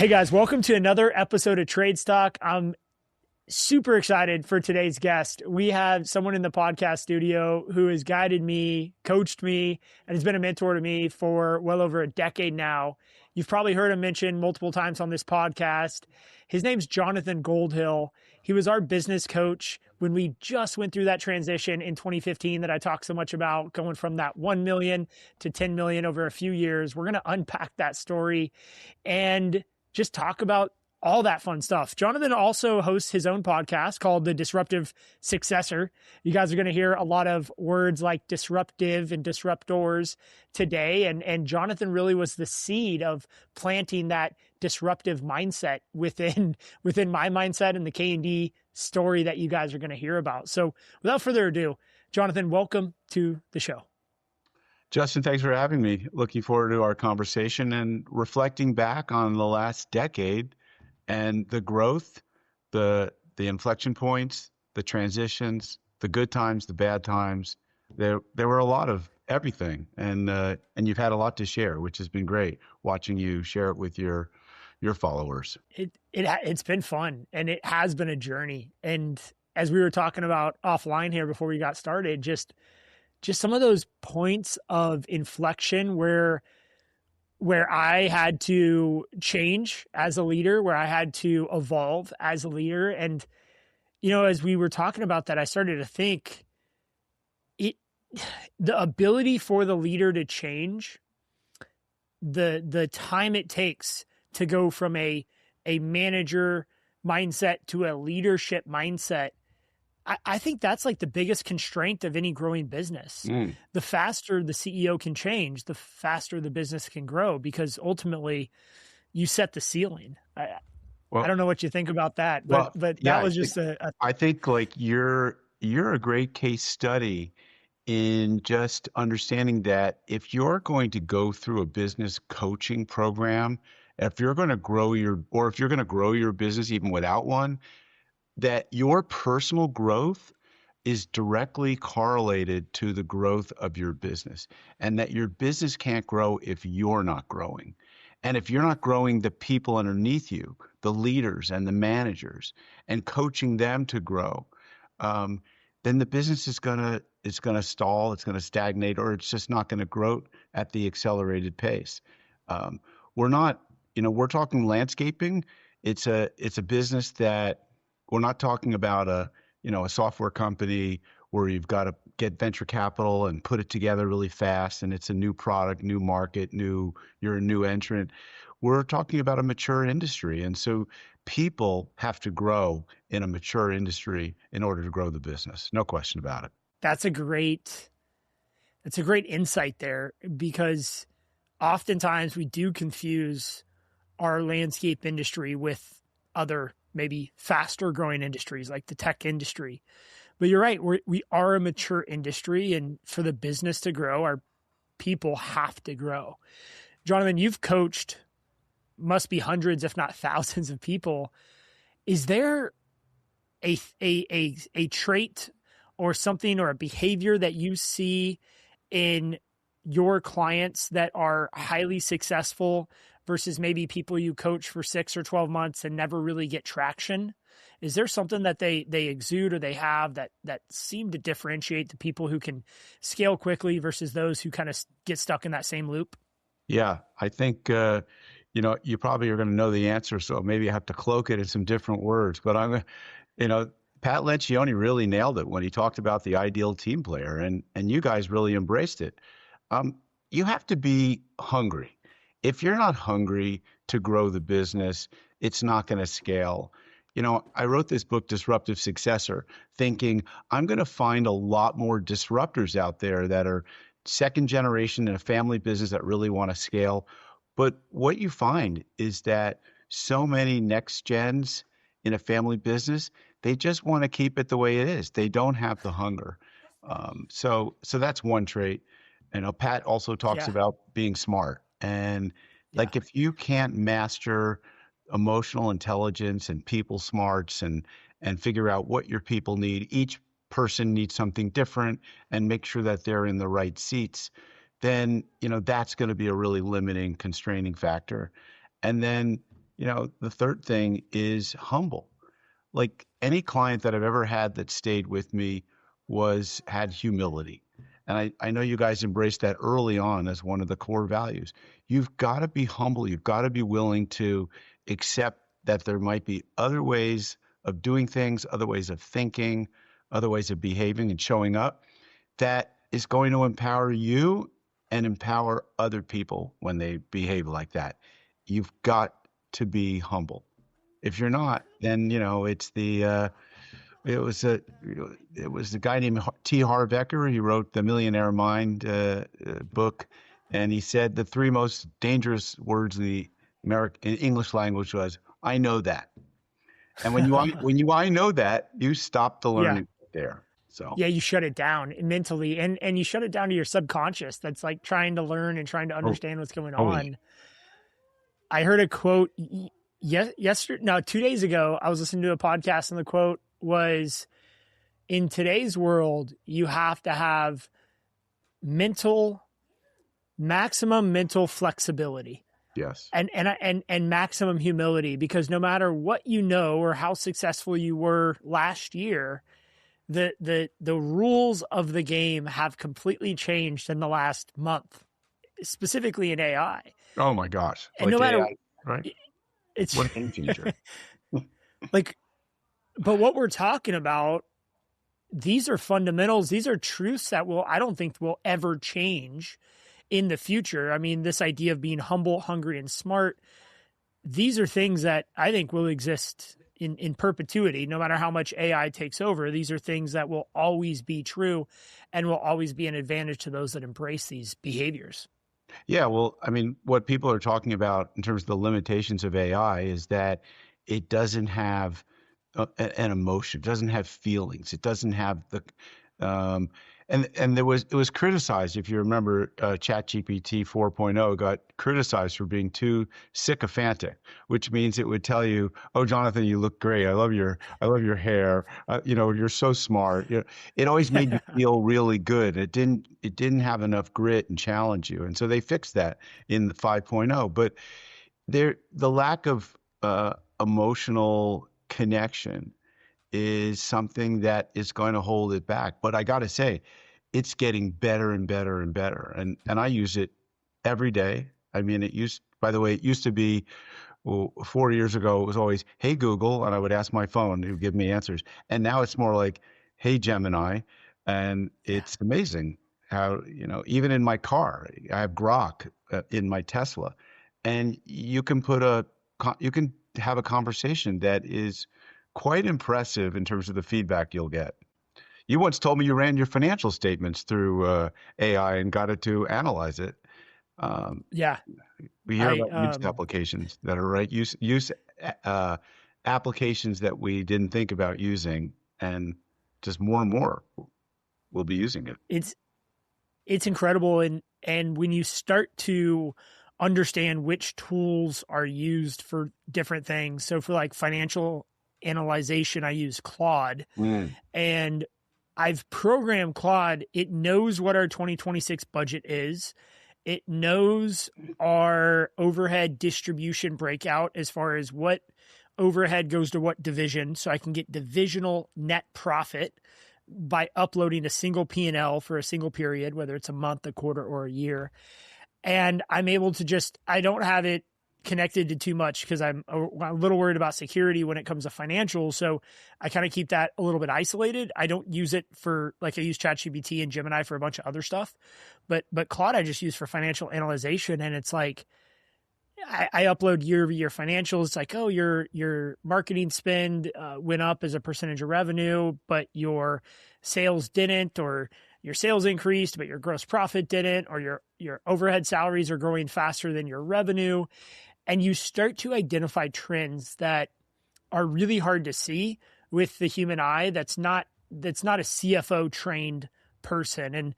Hey guys, welcome to another episode of Trade Stock. I'm super excited for today's guest. We have someone in the podcast studio who has guided me, coached me, and has been a mentor to me for well over a decade now. You've probably heard him mentioned multiple times on this podcast. His name's Jonathan Goldhill. He was our business coach when we just went through that transition in 2015 that I talked so much about, going from that 1 million to 10 million over a few years. We're going to unpack that story and just talk about all that fun stuff. Jonathan also hosts his own podcast called the Disruptive Successor. You guys are going to hear a lot of words like disruptive and disruptors today. And Jonathan really was the seed of planting that disruptive mindset within my mindset and the K&D story that you guys are going to hear about. So without further ado, Jonathan, welcome to the show. Justin, thanks for having me. Looking forward to our conversation and reflecting back on the last decade and the growth, the inflection points, the transitions, the good times, the bad times. There were a lot of everything, and you've had a lot to share, which has been great watching you share it with your followers. It's been fun, and it has been a journey. And as we were talking about offline here before we got started, just some of those points of inflection where I had to change as a leader, where I had to evolve as a leader. And, as we were talking about that, I started to think the ability for the leader to change, the time it takes to go from a manager mindset to a leadership mindset, I think that's like the biggest constraint of any growing business. The faster the CEO can change, the faster the business can grow, because ultimately you set the ceiling. I don't know what you think about that, but that was just I think like you're a great case study in just understanding that if you're going to go through a business coaching program, if you're going to grow your business even without one, that your personal growth is directly correlated to the growth of your business, and that your business can't grow if you're not growing. And if you're not growing the people underneath you, the leaders and the managers, and coaching them to grow, then the business is gonna stall, it's gonna stagnate, or it's just not gonna grow at the accelerated pace. We're talking landscaping. It's a business that we're not talking about a software company where you've got to get venture capital and put it together really fast, and it's a new product, new market, you're a new entrant. We're talking about a mature industry, and so people have to grow in a mature industry in order to grow the business. No question about it. That's a great insight there, because oftentimes we do confuse our landscape industry with other maybe faster growing industries like the tech industry. But you're right, we are a mature industry, and for the business to grow, our people have to grow. Jonathan, you've coached must be hundreds, if not thousands of people. Is there a trait or something or a behavior that you see in your clients that are highly successful versus maybe people you coach for 6 or 12 months and never really get traction? Is there something that they exude or they have that seem to differentiate the people who can scale quickly versus those who kind of get stuck in that same loop? Yeah, I think, you probably are going to know the answer, so maybe I have to cloak it in some different words. But Pat Lencioni really nailed it when he talked about the ideal team player, and you guys really embraced it. You have to be hungry. If you're not hungry to grow the business, it's not going to scale. I wrote this book, Disruptive Successor, thinking I'm going to find a lot more disruptors out there that are second generation in a family business that really want to scale. But what you find is that so many next gens in a family business, they just want to keep it the way it is. They don't have the hunger. So that's one trait. Pat also talks about being smart. And like, if you can't master emotional intelligence and people smarts and figure out what your people need, each person needs something different, and make sure that they're in the right seats, then, that's going to be a really limiting, constraining factor. And then, the third thing is humble. Like any client that I've ever had that stayed with me had humility. And I know you guys embraced that early on as one of the core values. You've got to be humble. You've got to be willing to accept that there might be other ways of doing things, other ways of thinking, other ways of behaving and showing up that is going to empower you and empower other people when they behave like that. You've got to be humble. If you're not, then it's it was the guy named T. Harv Eker. He wrote the Millionaire Mind book, and he said the three most dangerous words in the American English language was "I know that." And I know that, you stop the Yeah. learning there. So Yeah, you shut it down mentally, and you shut it down to your subconscious. That's like trying to learn and trying to understand what's going on. I heard a quote yesterday. No, 2 days ago, I was listening to a podcast, and the quote was, "In today's world, you have to have maximum mental flexibility." Yes. And maximum humility, because no matter what you know or how successful you were last year, the rules of the game have completely changed in the last month, specifically in AI. Oh my gosh. And no matter AI, right? It's what a game changer. Like, but what we're talking about, these are fundamentals. These are truths that I don't think will ever change in the future. I mean, this idea of being humble, hungry, and smart, these are things that I think will exist in perpetuity, no matter how much AI takes over. These are things that will always be true and will always be an advantage to those that embrace these behaviors. Yeah, well, I mean, what people are talking about in terms of the limitations of AI is that it doesn't have an emotion, it doesn't have feelings, it doesn't have the and it was criticized. If you remember, ChatGPT 4.0 got criticized for being too sycophantic, which means it would tell you, "Oh, Jonathan, you look great. I love your hair. You're so smart." It always made you feel really good. It didn't have enough grit and challenge you, and so they fixed that in the 5.0. But the lack of emotional connection is something that is going to hold it back. But I got to say, it's getting better and better and better. And I use it every day. I mean, it used to be, 4 years ago, it was always, "Hey, Google," and I would ask my phone to give me answers. And now it's more like, "Hey, Gemini." And it's amazing how, even in my car, I have Grok in my Tesla, and you can have a conversation that is quite impressive in terms of the feedback you'll get. You once told me you ran your financial statements through AI and got it to analyze it. Yeah. We hear about use applications that are right. Use applications that we didn't think about using, and just more and more we'll be using it. It's incredible. And when you start to understand which tools are used for different things. So for like financial analyzation, I use Claude, and I've programmed Claude. It knows what our 2026 budget is. It knows our overhead distribution breakout as far as what overhead goes to what division. So I can get divisional net profit by uploading a single P&L for a single period, whether it's a month, a quarter, or a year. And I'm able to I don't have it connected to too much because I'm a little worried about security when it comes to financials. So I kind of keep that a little bit isolated. I don't use it for, like, I use ChatGPT and Gemini for a bunch of other stuff, but Claude I just use for financial analyzation. And it's like, I upload year-over-year financials. It's like, oh, your marketing spend went up as a percentage of revenue, but your sales didn't, or your sales increased, but your gross profit didn't, or your overhead salaries are growing faster than your revenue. And you start to identify trends that are really hard to see with the human eye. That's not a CFO trained person. And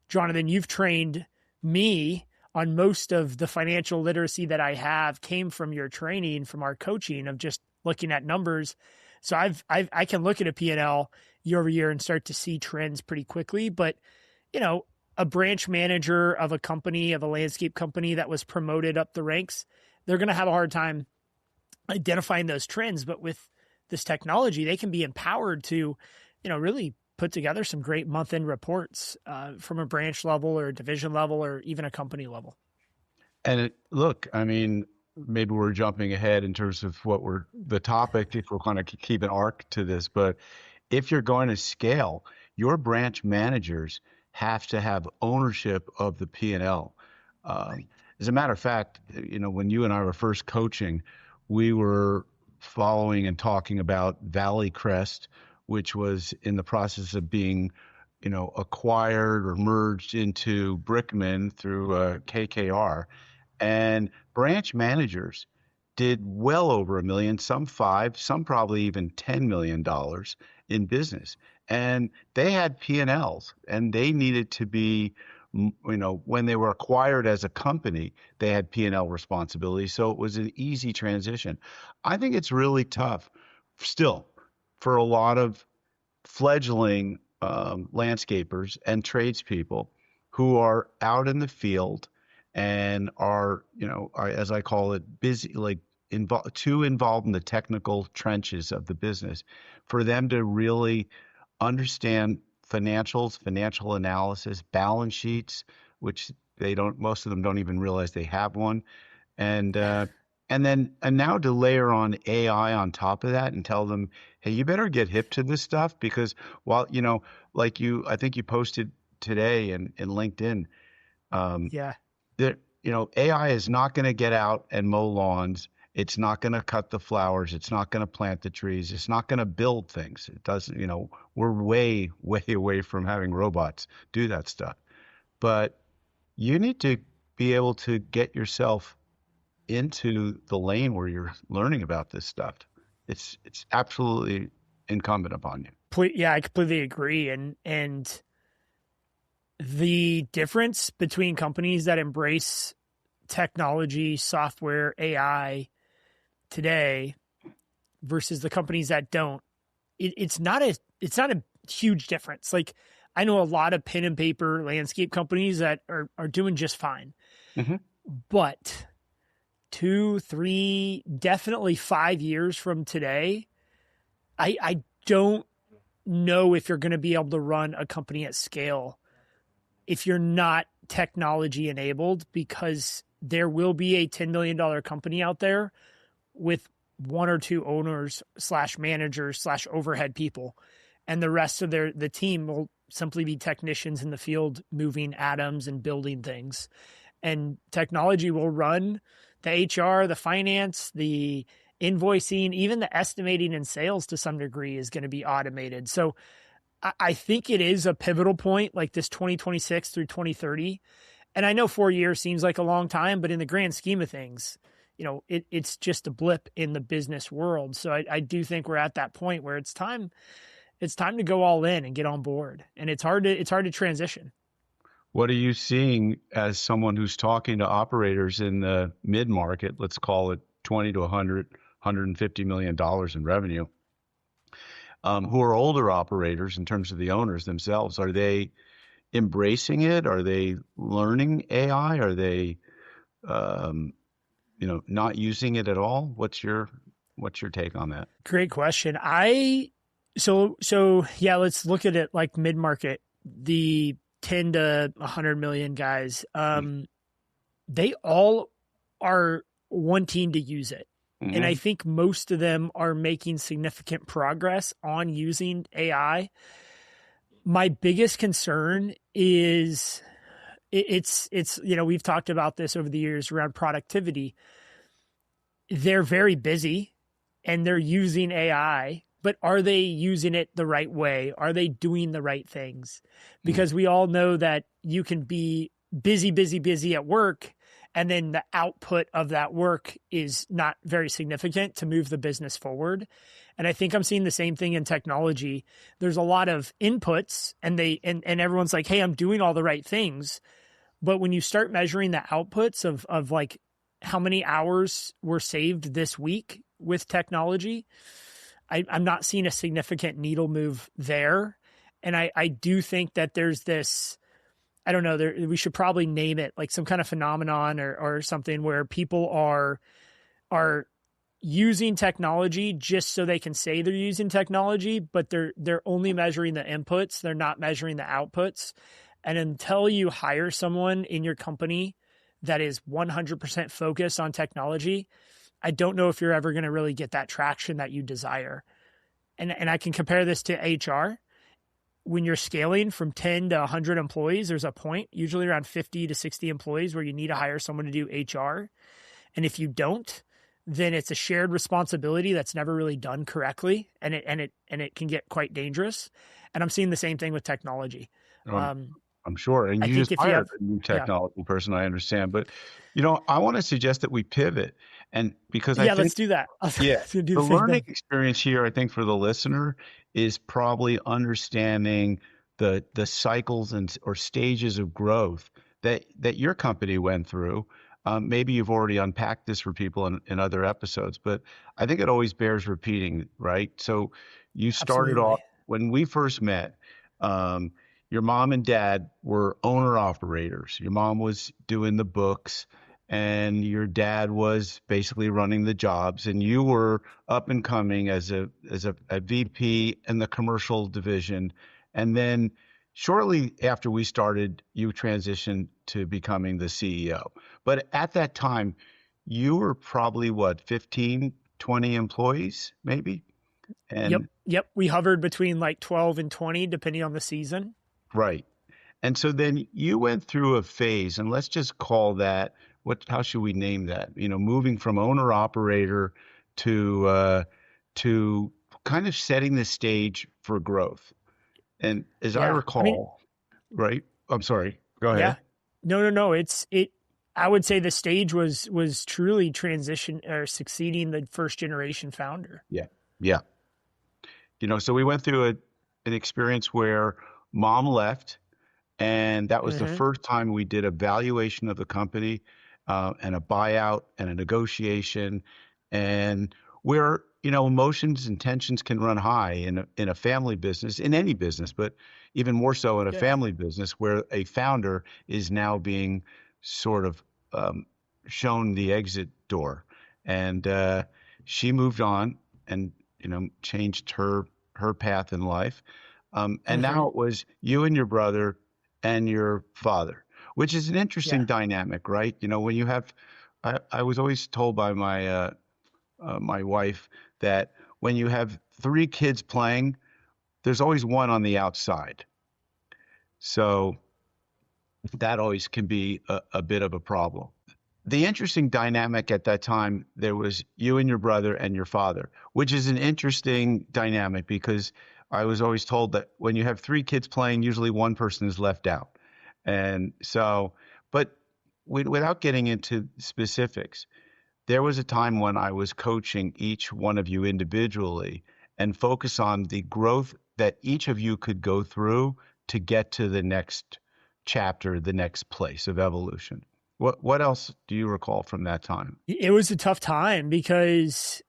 Jonathan, you've trained me on most of the financial literacy that I have came from your training, from our coaching of just looking at numbers. So I can look at a P&L year over year and start to see trends pretty quickly. But, a branch manager of a company, of a landscape company that was promoted up the ranks, they're going to have a hard time identifying those trends. But with this technology, they can be empowered to, really put together some great month-end reports from a branch level or a division level or even a company level. And look, I mean, maybe we're jumping ahead in terms of the topic, if we're going to keep an arc to this, but if you're going to scale, your branch managers have to have ownership of the P&L. As a matter of fact, when you and I were first coaching, we were following and talking about Valley Crest, which was in the process of being, acquired or merged into Brickman through KKR. And branch managers did well over $1 million, some 5, some probably even $10 million in business. And they had P&Ls, and they needed to be, when they were acquired as a company, they had P&L responsibility. So it was an easy transition. I think it's really tough still for a lot of fledgling landscapers and tradespeople who are out in the field and are, as I call it, busy, like too involved in the technical trenches of the business, for them to really understand financials, financial analysis, balance sheets, which most of them don't even realize they have one. And now to layer on AI on top of that and tell them, hey, you better get hip to this stuff, because while, I think you posted today in LinkedIn, Yeah. that, AI is not going to get out and mow lawns. It's not going to cut the flowers. It's not going to plant the trees. It's not going to build things. It doesn't, we're way, way away from having robots do that stuff. But you need to be able to get yourself into the lane where you're learning about this stuff. It's absolutely incumbent upon you. Yeah, I completely agree. And the difference between companies that embrace technology, software, AI today versus the companies that don't, it's not a huge difference. Like, I know a lot of pen and paper landscape companies that are doing just fine, but 2, 3, definitely 5 years from today, I don't know if you're going to be able to run a company at scale if you're not technology enabled, because there will be a $10 million company out there with 1 or 2 owners / managers / overhead people. And the rest of the team will simply be technicians in the field, moving atoms and building things. And technology will run the HR, the finance, the invoicing, even the estimating and sales to some degree is going to be automated. So I think it is a pivotal point, like this 2026 through 2030. And I know 4 years seems like a long time, but in the grand scheme of things, it's just a blip in the business world. So I do think we're at that point where it's time to go all in and get on board. And it's hard to transition. What are you seeing as someone who's talking to operators in the mid-market, let's call it 20 to 100, $150 million in revenue, who are older operators in terms of the owners themselves? Are they embracing it? Are they learning AI? Are they, not using it at all? What's your take on that? Great question. So yeah, let's look at it like mid-market, the 10 to 100 million guys. They all are wanting to use it. And I think most of them are making significant progress on using AI. My biggest concern is it's we've talked about this over the years around productivity. They're very busy and they're using AI, but are they using it the right way? Are they doing the right things? Because we all know that you can be busy at work, and then the output of that work is not very significant to move the business forward. And I think I'm seeing the same thing in technology. There's a lot of inputs and everyone's like, hey, I'm doing all the right things. But when you start measuring the outputs of like how many hours were saved this week with technology, I'm not seeing a significant needle move there. And I do think that there's this, I don't know, we should probably name it like some kind of phenomenon or something where people are using technology just so they can say they're using technology, but they're only measuring the inputs. They're not measuring the outputs. And until you hire someone in your company that is 100% focused on technology, I don't know if you're ever going to really get that traction that you desire. And I can compare this to HR. When you're scaling from 10 to 100 employees, there's a point, usually around 50 to 60 employees, where you need to hire someone to do HR. And if you don't, then it's a shared responsibility that's never really done correctly, and it can get quite dangerous. And I'm seeing the same thing with technology. I'm sure. And I you think just if you hired have, a new yeah, technology person, I understand. But, I want to suggest that we pivot. And because I yeah, think, let's do that. I was yeah, going to do the the same learning thing. experience here, I think for the listener is probably understanding the cycles or stages of growth that your company went through. Maybe you've already unpacked this for people in other episodes, but I think it always bears repeating, right? So you started off Absolutely. when we first met. Um, your mom and dad were owner operators. Your mom was doing the books, and your dad was basically running the jobs, and you were up and coming as a VP in the commercial division. And then shortly after we started, you transitioned to becoming the CEO. But at that time, you were probably what, 15, 20 employees, maybe? Yep. And Yep. We hovered between like 12 and 20, depending on the season. right. And so then you went through a phase, and let's just call that, how should we name that? Moving from owner operator to kind of setting the stage for growth. And as I Yeah. I mean, recall, right? I'm sorry. Go yeah. ahead. No. I would say the stage was truly transition or succeeding the first generation founder. Yeah. Yeah. So we went through an experience where mom left, and that was the Mm-hmm. first time we did a valuation of the company, and a buyout and a negotiation, and where emotions and tensions can run high in a family business, in any business, but even more so in a Yeah. family business where a founder is now being sort of shown the exit door, and she moved on and changed her path in life. And Mm-hmm. now it was you and your brother and your father, which is an Yeah. interesting dynamic, right? When you have, I was always told by my wife that when you have three kids playing, there's always one on the outside. So that always can be a bit of a problem. The interesting dynamic at that time, there was you and your brother and your father, which is an interesting dynamic because I was always told that when you have three kids playing, usually one person is left out. And so, but without getting into specifics, there was a time when I was coaching each one of you individually and focus on the growth that each of you could go through to get to the next chapter, the next place of evolution. What else do you recall from that time? It was a tough time because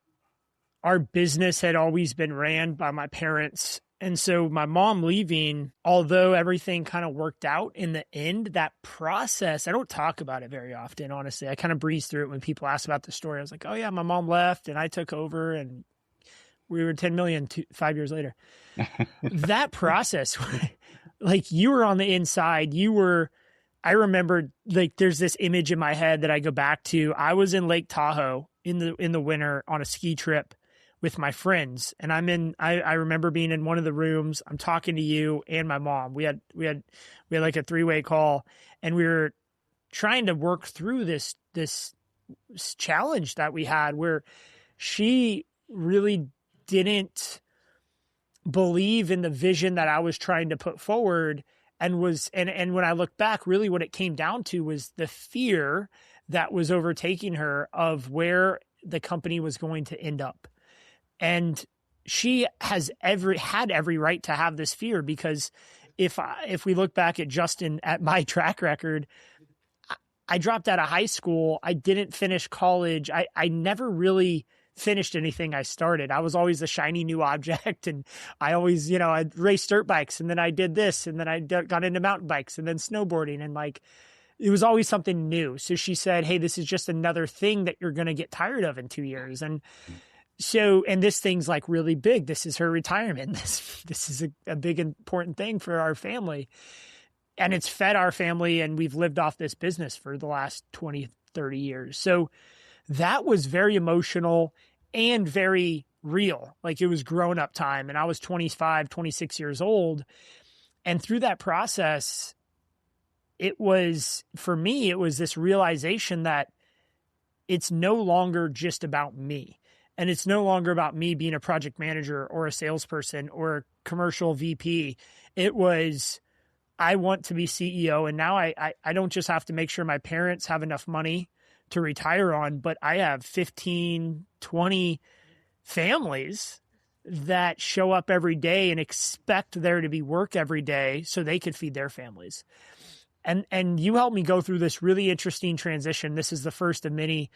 our business had always been ran by my parents. And so my mom leaving, although everything kind of worked out in the end, that process, I don't talk about it very often, honestly. I kind of breeze through it when people ask about the story. I was like, oh yeah, my mom left and I took over and we were 10 million 5 years later. That process, like you were on the inside, I remember like there's this image in my head that I go back to. I was in Lake Tahoe in the winter on a ski trip with my friends, and I remember being in one of the rooms. I'm talking to you and my mom. We had like a three-way call, and we were trying to work through this challenge that we had where she really didn't believe in the vision that I was trying to put forward, and when I look back, really what it came down to was the fear that was overtaking her of where the company was going to end up. And she had every right to have this fear, because if we look back at Justin, at my track record, I dropped out of high school. I didn't finish college. I never really finished anything I started. I was always the shiny new object. And I always, I'd race dirt bikes, and then I did this, and then I got into mountain bikes and then snowboarding. And like, it was always something new. So she said, hey, this is just another thing that you're going to get tired of in 2 years. And so, and this thing's like really big. This is her retirement. This is a big, important thing for our family. And it's fed our family, and we've lived off this business for the last 20, 30 years. So that was very emotional and very real. Like, it was grown up time. And I was 25, 26 years old. And through that process, it was, for me, it was this realization that it's no longer just about me. And it's no longer about me being a project manager or a salesperson or a commercial VP. It was, I want to be CEO. And now I don't just have to make sure my parents have enough money to retire on, but I have 15, 20 families that show up every day and expect there to be work every day so they could feed their families. And you helped me go through this really interesting transition. This is the first of many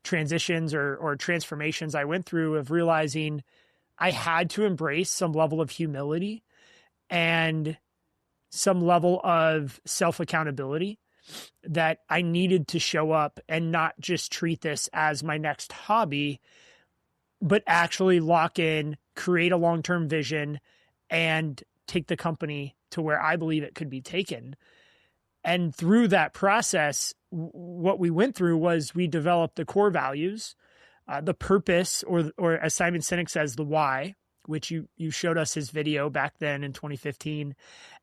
transitions or transformations I went through, of realizing I had to embrace some level of humility and some level of self-accountability, that I needed to show up and not just treat this as my next hobby, but actually lock in, create a long-term vision, and take the company to where I believe it could be taken. And through that process, what we went through was we developed the core values, the purpose, or as Simon Sinek says, the why, which you showed us his video back then in 2015,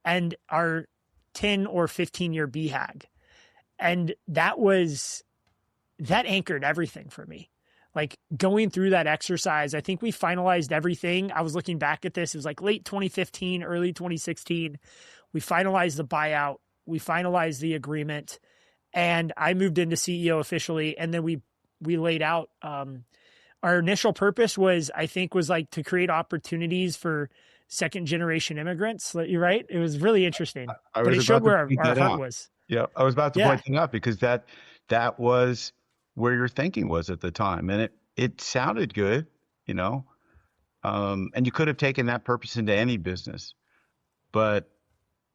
and our 10 or 15-year BHAG. And that anchored everything for me. Like, going through that exercise, I think we finalized everything. I was looking back at this. It was like late 2015, early 2016. We finalized the buyout. We finalized the agreement, and I moved into CEO officially. And then we laid out, our initial purpose was like to create opportunities for second generation immigrants. You're right. It was really interesting, but it showed where our heart was. Yeah. I was about to point it out, because that was where your thinking was at the time. And it sounded good, and you could have taken that purpose into any business, but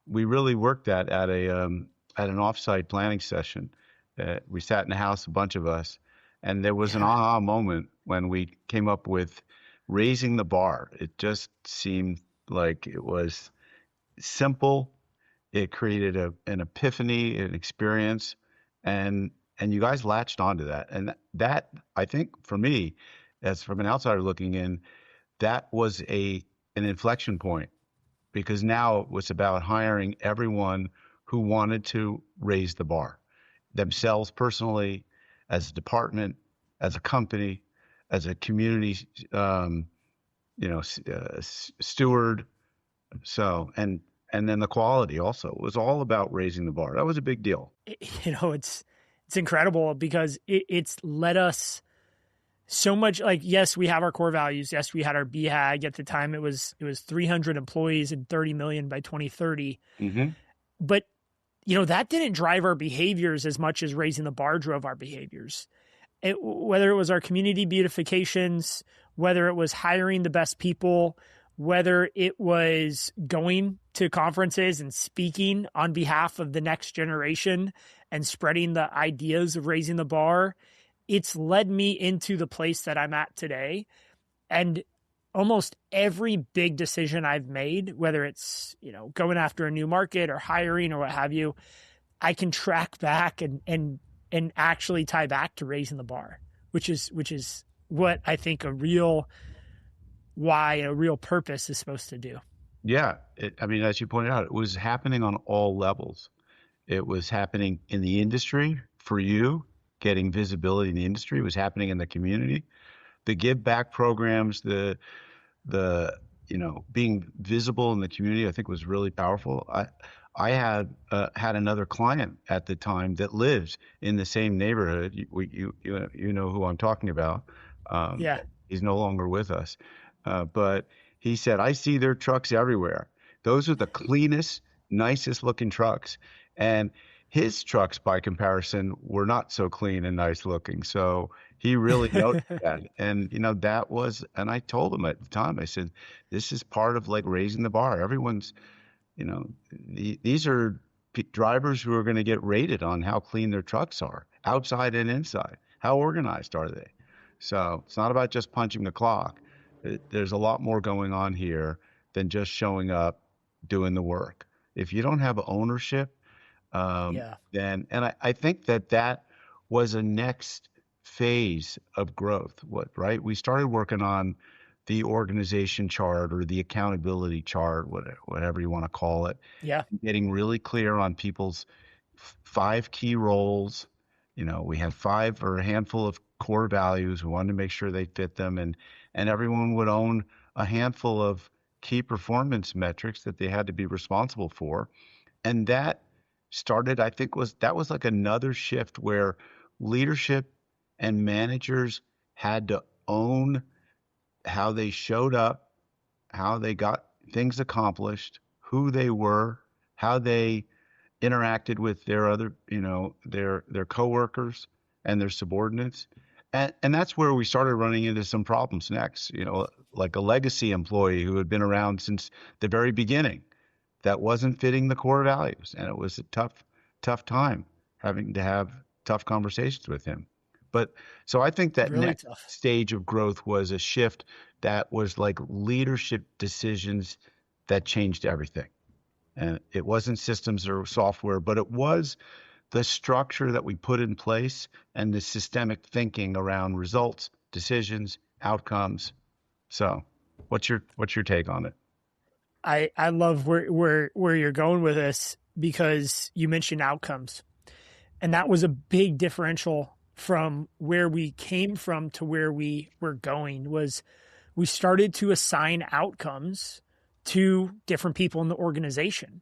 we really worked that at an offsite planning session. We sat in the house, a bunch of us, and there was an aha moment when we came up with raising the bar. It just seemed like it was simple. It created an epiphany, an experience, and you guys latched onto that. And that, I think, for me, as from an outsider looking in, that was an inflection point, because now it was about hiring everyone who wanted to raise the bar, themselves personally, as a department, as a company, as a community, steward. So, and then the quality also. It was all about raising the bar. That was a big deal. It's incredible, because it's led us so much. Like, yes, we have our core values. Yes, we had our BHAG. At the time, it was 300 employees and 30 million by 2030. Mm-hmm. But, that didn't drive our behaviors as much as raising the bar drove our behaviors. Whether it was our community beautifications, whether it was hiring the best people, whether it was going to conferences and speaking on behalf of the next generation and spreading the ideas of raising the bar, it's led me into the place that I'm at today. And almost every big decision I've made, whether it's, going after a new market or hiring or what have you, I can track back and actually tie back to raising the bar, which is what I think a real why, a real purpose is supposed to do. Yeah. As you pointed out, it was happening on all levels. It was happening in the industry for you, getting visibility in the industry. It was happening in the community. The give back programs, the being visible in the community, I think was really powerful. I had another client at the time that lives in the same neighborhood. You know who I'm talking about. He's no longer with us. But he said, I see their trucks everywhere. Those are the cleanest, nicest looking trucks. And his trucks, by comparison, were not so clean and nice looking. So he really noticed that. And, that was, and I told him at the time, I said, this is part of like raising the bar. Everyone's, these are drivers who are going to get rated on how clean their trucks are, outside and inside. How organized are they? So it's not about just punching the clock. There's a lot more going on here than just showing up, doing the work. If you don't have ownership, Yeah. then, and I think that that was a next phase of growth. What, right? We started working on the organization chart or the accountability chart, whatever you want to call it, Yeah. getting really clear on people's five key roles. We had five or a handful of core values. We wanted to make sure they fit them, and everyone would own a handful of key performance metrics that they had to be responsible for. And that started, I think, that was like another shift where leadership and managers had to own how they showed up, how they got things accomplished, who they were, how they interacted with their other, their coworkers and their subordinates. And that's where we started running into some problems next, like a legacy employee who had been around since the very beginning that wasn't fitting the core values. And it was a tough time having to have tough conversations with him. But so I think that Really next tough. stage of growth was a shift that was like leadership decisions that changed everything. And it wasn't systems or software, but it was the structure that we put in place and the systemic thinking around results, decisions, outcomes. So, what's your take on it? I love where you're going with this because you mentioned outcomes. And that was a big differential from where we came from to where we were going. Was we started to assign outcomes to different people in the organization,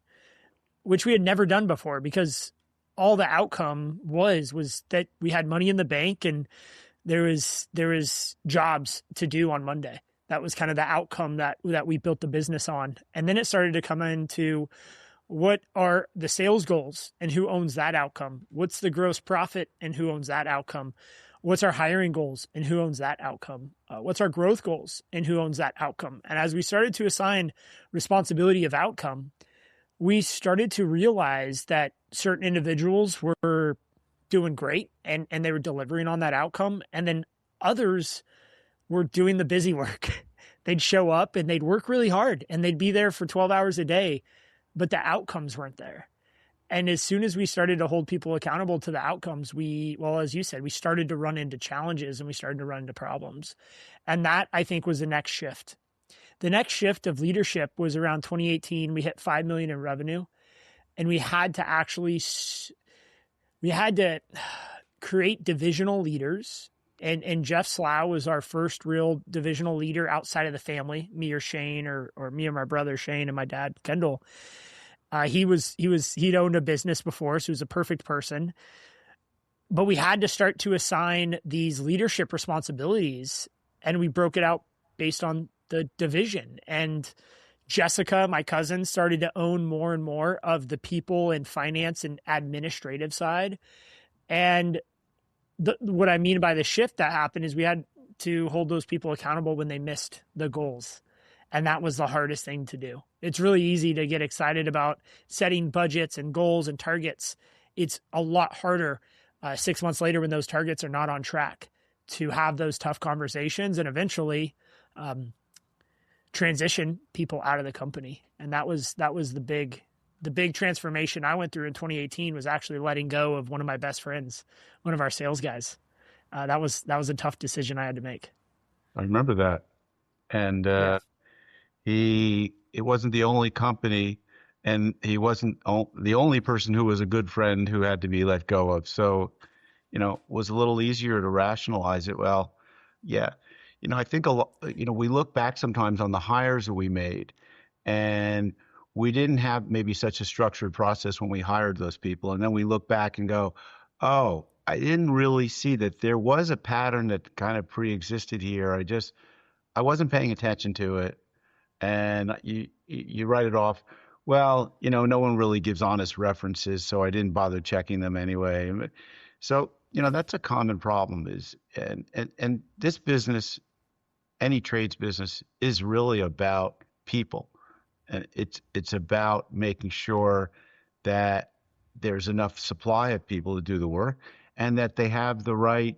which we had never done before, because all the outcome was that we had money in the bank and there was jobs to do on Monday. That was kind of the outcome that we built the business on. And then it started to come into what are the sales goals and who owns that outcome? What's the gross profit and who owns that outcome? What's our hiring goals and who owns that outcome? What's our growth goals and who owns that outcome? And as we started to assign responsibility of outcome, we started to realize that certain individuals were doing great and they were delivering on that outcome. And then others were doing the busy work. They'd show up and they'd work really hard and they'd be there for 12 hours a day, but the outcomes weren't there. And as soon as we started to hold people accountable to the outcomes, as you said, we started to run into challenges and we started to run into problems. And that, I think, was the next shift. The next shift of leadership was around 2018. We hit 5 million in revenue, and we had to create divisional leaders. And Jeff Slough was our first real divisional leader outside of the family, me or Shane, or me and my brother Shane and my dad Kendall. He'd owned a business before, so he was a perfect person. But we had to start to assign these leadership responsibilities, and we broke it out based on the division. And Jessica, my cousin, started to own more and more of the people and finance and administrative side. And what I mean by the shift that happened is we had to hold those people accountable when they missed the goals. And that was the hardest thing to do. It's really easy to get excited about setting budgets and goals and targets. It's a lot harder 6 months later when those targets are not on track to have those tough conversations and eventually transition people out of the company. And that was the big transformation I went through in 2018 was actually letting go of one of my best friends, one of our sales guys. That was a tough decision I had to make. I remember that. And Yeah. it wasn't the only company, and he wasn't the only person who was a good friend who had to be let go of. So, it was a little easier to rationalize it. Well, yeah, I think a lot, we look back sometimes on the hires that we made, and we didn't have maybe such a structured process when we hired those people. And then we look back and go, oh, I didn't really see that there was a pattern that kind of pre-existed here. I wasn't paying attention to it. And you write it off. Well, no one really gives honest references, so I didn't bother checking them anyway. So, that's a common problem and this business, any trades business, is really about people. And it's about making sure that there's enough supply of people to do the work, and that they have the right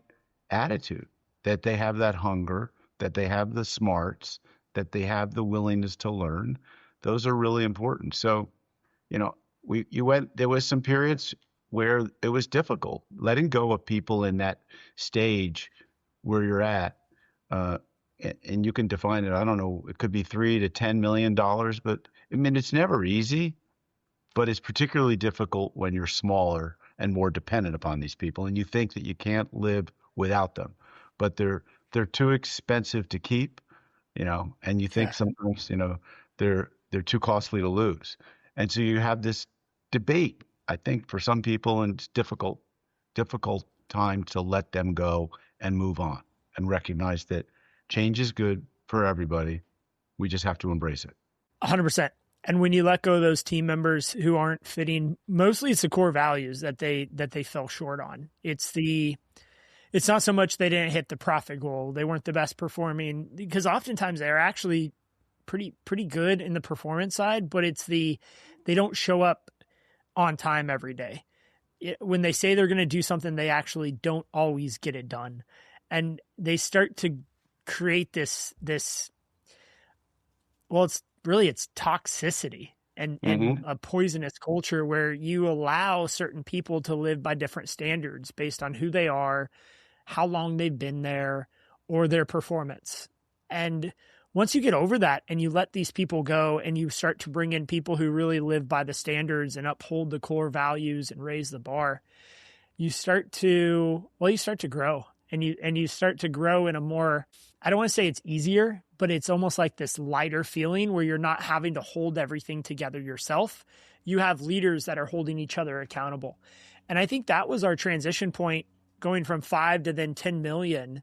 attitude, that they have that hunger, that they have the smarts, that they have the willingness to learn. Those are really important. So, you know, there was some periods where it was difficult letting go of people in that stage where you're at. Uh, and you can define it. I don't know. It could be $3 to $10 million, but I mean, it's never easy, but it's particularly difficult when you're smaller and more dependent upon these people, and you think that you can't live without them, but they're too expensive to keep, and you think Yeah. sometimes, they're too costly to lose. And so you have this debate, I think, for some people, and it's difficult time to let them go and move on and recognize that change is good for everybody. We just have to embrace it. 100%. And when you let go of those team members who aren't fitting, mostly it's the core values that they fell short on. It's not so much they didn't hit the profit goal, they weren't the best performing, because oftentimes they're actually pretty good in the performance side, but it's they don't show up on time every day. When they say they're going to do something, they actually don't always get it done. And they start to create this well, it's toxicity and a poisonous culture where you allow certain people to live by different standards based on who they are, how long they've been there, or their performance. And once you get over that and you let these people go and you start to bring in people who really live by the standards and uphold the core values and raise the bar, you start to grow, and you start to grow in a more, I don't want to say it's easier, but it's almost like this lighter feeling where you're not having to hold everything together yourself. You have leaders that are holding each other accountable. And I think that was our transition point, going from 5 to then 10 million,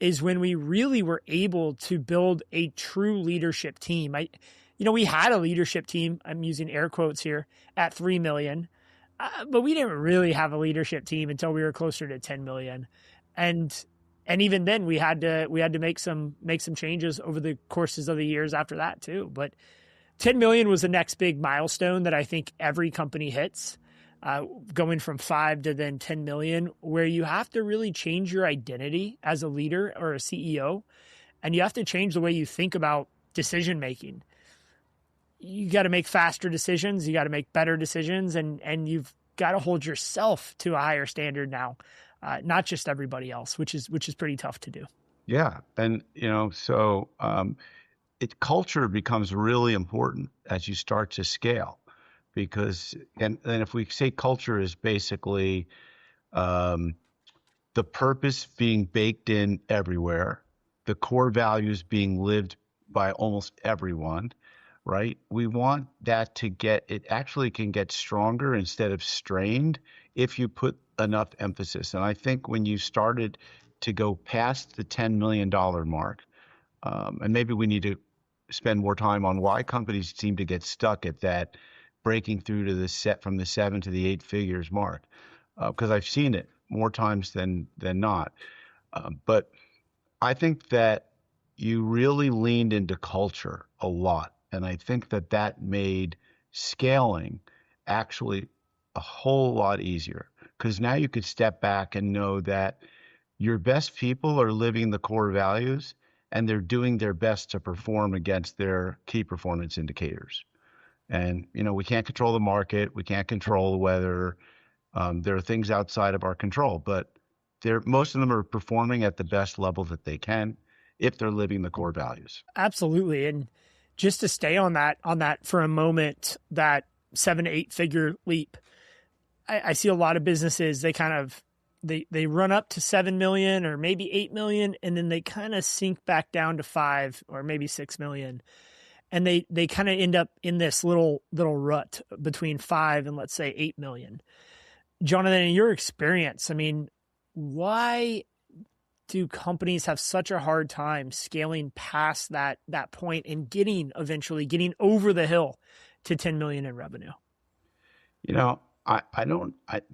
is when we really were able to build a true leadership team. We had a leadership team, I'm using air quotes here, at 3 million, but we didn't really have a leadership team until we were closer to 10 million. And even then we had to make some changes over the courses of the years after that too. But 10 million was the next big milestone that I think every company hits, going from 5 to then 10 million, where you have to really change your identity as a leader or a CEO. And you have to change the way you think about decision making. You got to make faster decisions. You got to make better decisions, and you've got to hold yourself to a higher standard now. Not just everybody else, which is pretty tough to do. Yeah. And, so culture becomes really important as you start to scale, because, and if we say culture is basically the purpose being baked in everywhere, the core values being lived by almost everyone, right? We want that it actually can get stronger instead of strained if you put enough emphasis. And I think when you started to go past the $10 million mark, and maybe we need to spend more time on why companies seem to get stuck at that, breaking through to from the 7 to the 8 figures mark, because I've seen it more times than not. But I think that you really leaned into culture a lot. And I think that made scaling actually a whole lot easier, because now you could step back and know that your best people are living the core values and they're doing their best to perform against their key performance indicators. And, we can't control the market. We can't control the weather. There are things outside of our control, but most of them are performing at the best level that they can if they're living the core values. Absolutely. And just to stay on that for a moment, that 7 to 8 figure leap, I see a lot of businesses, they run up to 7 million or maybe 8 million, and then they kind of sink back down to 5 or maybe 6 million. And they kind of end up in this little rut between 5 and, let's say, 8 million. Jonathan, in your experience, I mean, why do companies have such a hard time scaling past that point and eventually getting over the hill to 10 million in revenue?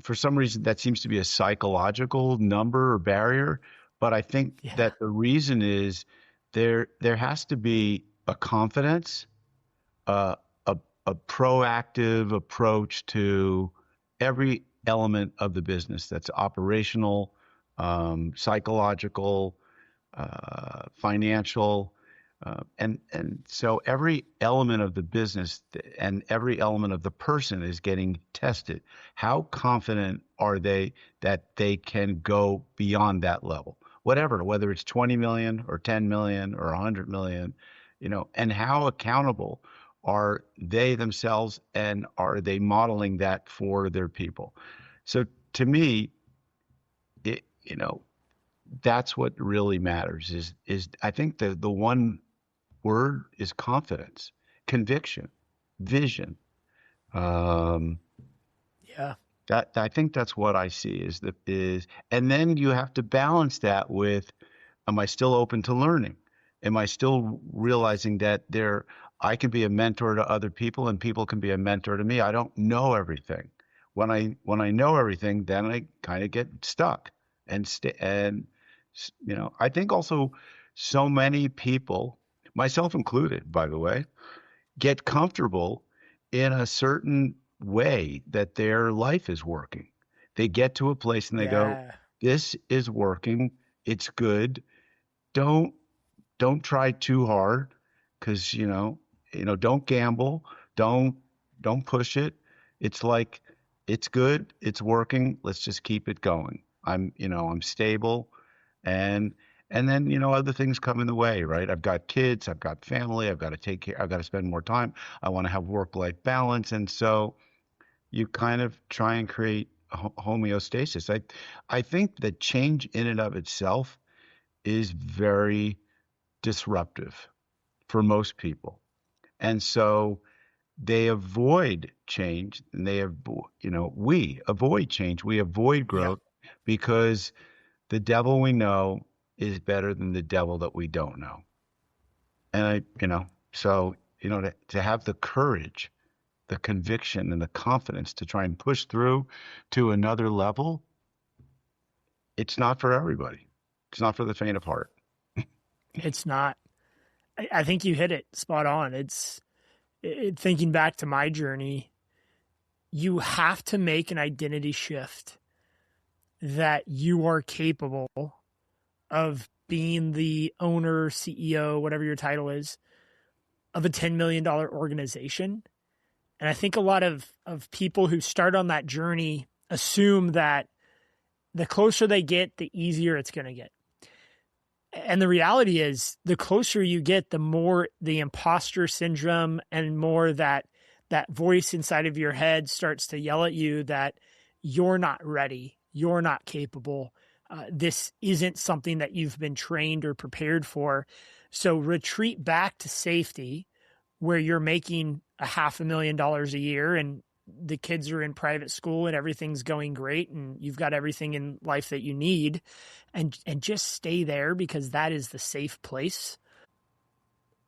For some reason that seems to be a psychological number or barrier, but I think that the reason is there has to be a confidence, a proactive approach to every element of the business that's operational, psychological, financial, and so every element of the business and every element of the person is getting tested. How confident are they that they can go beyond that level? Whatever, whether it's 20 million or 10 million or 100 million, and how accountable are they themselves, and are they modeling that for their people? So to me, it, that's what really matters is I think the one word is confidence, conviction, vision. Um, Yeah. that I think that's what I see and then you have to balance that with, am I still open to learning? Am I still realizing that I can be a mentor to other people and people can be a mentor to me? I don't know everything. When I know everything, then I kind of get stuck and I think also so many people, myself included, by the way, get comfortable in a certain way that their life is working. They get to a place and they go, Yeah. this is working. It's good. Don't don't try too hard because don't gamble. Don't don't push it. It's like it's good. It's working. Let's just keep it going. I'm stable, and and then other things come in the way, right? I've got kids. I've got family. I've got to take care. I've got to spend more time. I want to have work-life balance, and so you kind of try and create homeostasis. I think that change in and of itself is very disruptive for most people. And so they avoid change, and we avoid change, we avoid Yeah. growth because the devil we know is better than the devil that we don't know. And to have the courage, the conviction, and the confidence to try and push through to another level, it's not for everybody. It's not for the faint of heart. It's not. I think you hit it spot on. Thinking back to my journey, you have to make an identity shift that you are capable of being the owner, CEO, whatever your title is, of a $10 million organization. And I think a lot of people who start on that journey assume that the closer they get, the easier it's going to get. And the reality is, the closer you get, the more the imposter syndrome and more that voice inside of your head starts to yell at you that you're not ready, you're not capable. This isn't something that you've been trained or prepared for. So retreat back to safety, where you're making $500,000 a year and the kids are in private school and everything's going great and you've got everything in life that you need, and just stay there, because that is the safe place.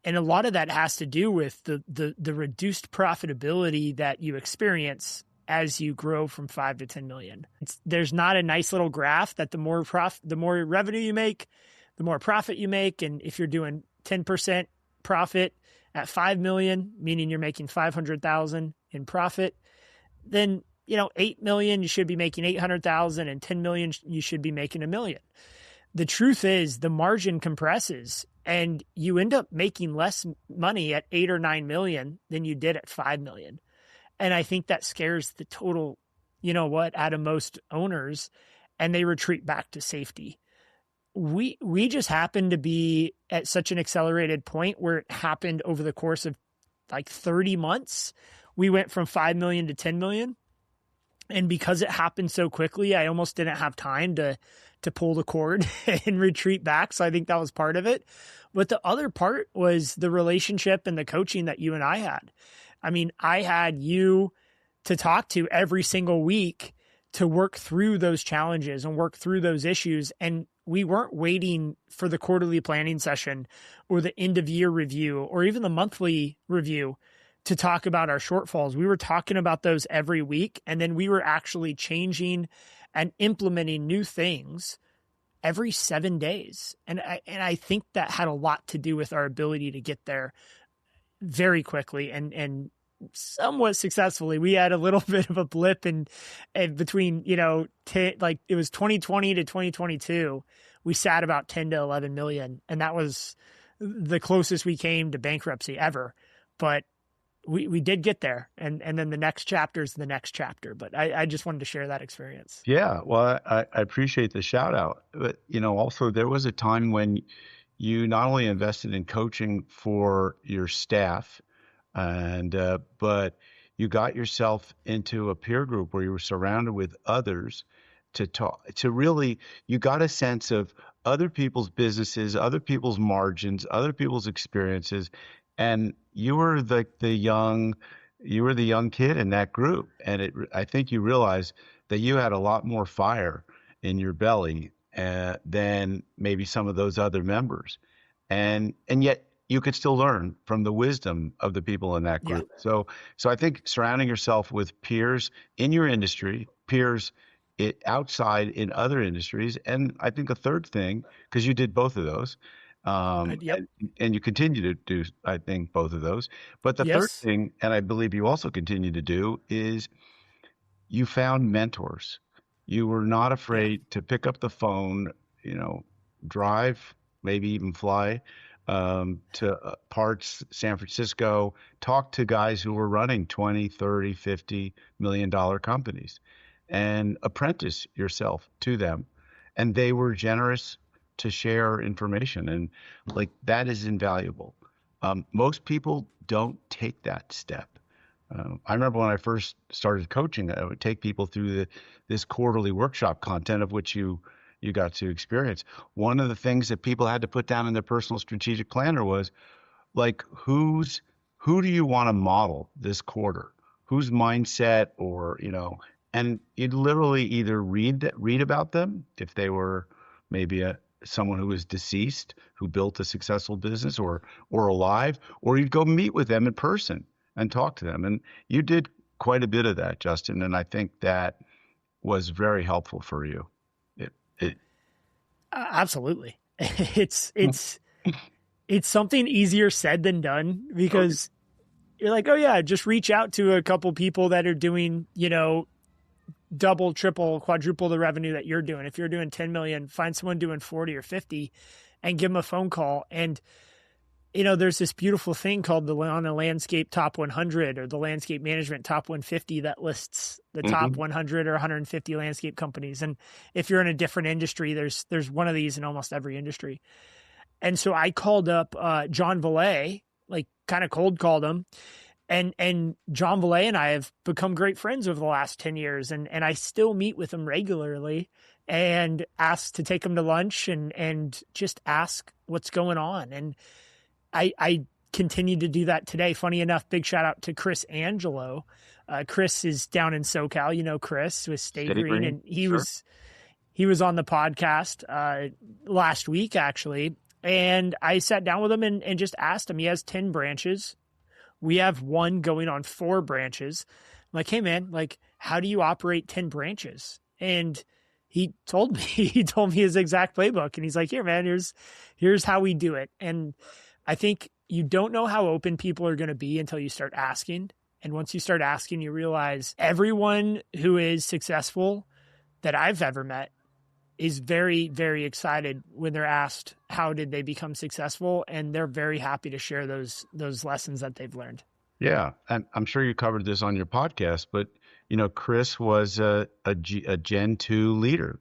And a lot of that has to do with the reduced profitability that you experience as you grow from 5 to 10 million. There's not a nice little graph that the more revenue you make, the more profit you make. And if you're doing 10% profit at 5 million, meaning you're making 500,000 in profit, then 8 million, you should be making 800,000, and 10 million, you should be making $1 million. The truth is, the margin compresses and you end up making less money at 8 or 9 million than you did at 5 million. And I think that scares the total, out of most owners, and they retreat back to safety. We just happen to be at such an accelerated point where it happened over the course of like 30 months. We went from 5 million to 10 million. And because it happened so quickly, I almost didn't have time to pull the cord and retreat back. So I think that was part of it. But the other part was the relationship and the coaching that you and I had. I mean, I had you to talk to every single week to work through those challenges and work through those issues. And we weren't waiting for the quarterly planning session or the end of year review or even the monthly review to talk about our shortfalls. We were talking about those every week. And then we were actually changing and implementing new things every 7 days. And I think that had a lot to do with our ability to get there very quickly and somewhat successfully. We had a little bit of a blip in between, like it was 2020 to 2022. We sat about 10 to 11 million, and that was the closest we came to bankruptcy ever. But we did get there, and then the next chapter is the next chapter. But I just wanted to share that experience. Yeah, well, I appreciate the shout out, but also there was a time when you not only invested in coaching for your staff, and but you got yourself into a peer group where you were surrounded with others to talk to really you got a sense of other people's businesses, other people's margins, other people's experiences, and you were the young kid in that group, and I think you realized that you had a lot more fire in your belly than maybe some of those other members, and yet you could still learn from the wisdom of the people in that Yeah. group. So I think surrounding yourself with peers in your industry, peers outside in other industries, and I think a third thing, because you did both of those, Yep. and you continue to do, I think, both of those. But the third Yes. thing, and I believe you also continue to do, is you found mentors. You were not Yeah. afraid to pick up the phone, drive, maybe even fly to parts San Francisco, talk to guys who were running 20, 30, $50 million companies and apprentice yourself to them. And they were generous to share information. And like that is invaluable. Most people don't take that step. I remember when I first started coaching, I would take people through this quarterly workshop content of which you got to experience. One of the things that people had to put down in their personal strategic planner was like, who do you want to model this quarter? Whose mindset and you'd literally either read about them if they were maybe someone who was deceased who built a successful business or alive, or you'd go meet with them in person and talk to them. And you did quite a bit of that, Justin, and I think that was very helpful for you. It Absolutely. It's something easier said than done, oh, because you're like, oh yeah, just reach out to a couple people that are doing, double, triple, quadruple the revenue that you're doing. If you're doing 10 million, find someone doing 40 or 50 and give them a phone call. And, there's this beautiful thing called the on the landscape top 100 or the landscape management top 150 that lists the top mhm. 100 or 150 landscape companies. And if you're in a different industry, there's one of these in almost every industry. And so I called up John Valet, like kind of cold called him. And John Valet and I have become great friends over the last 10 years. And I still meet with him regularly and ask to take him to lunch and just ask what's going on. And I continue to do that today. Funny enough, big shout out to Chris Angelo. Chris is down in SoCal, Chris with Stay Steady Green. green, And he sure. was on the podcast last week, actually. And I sat down with him and just asked him. He has 10 branches. We have one going on 4 branches. I'm like, hey man, like, how do you operate 10 branches? And he told me, his exact playbook. And he's like, here, man, here's how we do it. And I think you don't know how open people are going to be until you start asking. And once you start asking, you realize everyone who is successful that I've ever met is very, very excited when they're asked how did they become successful, and they're very happy to share those lessons that they've learned. Yeah, and I'm sure you covered this on your podcast, but Chris was a Gen 2 leader.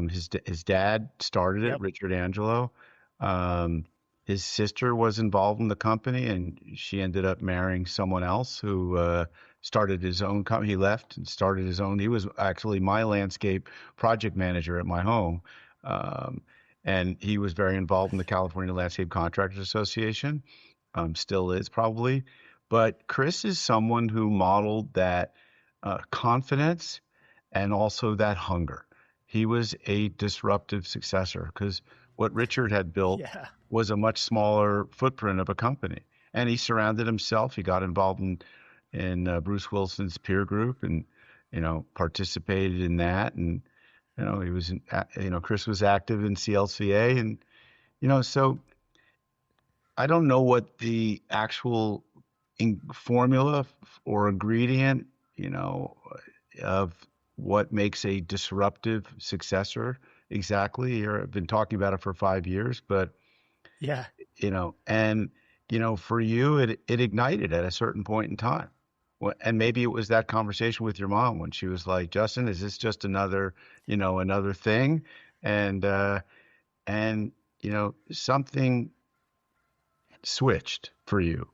His dad started it, Yep. Richard Angelo. Um, his sister was involved in the company, and she ended up marrying someone else who started his own company. He left and started his own. He was actually my landscape project manager at my home, um, and he was very involved in the California Landscape Contractors Association. Still is probably. But Chris is someone who modeled that confidence and also that hunger. He was a disruptive successor because what Richard had built Yeah. was a much smaller footprint of a company. And he surrounded himself. He got involved in Bruce Wilson's peer group and, participated in that. And, he was, Chris was active in CLCA. And, so I don't know what the actual formula or ingredient, of what makes a disruptive successor exactly. I've been talking about it for 5 years, but Yeah. and for you, it ignited at a certain point in time. And maybe it was that conversation with your mom when she was like, Justin, is this just another thing? And, and, something switched for you,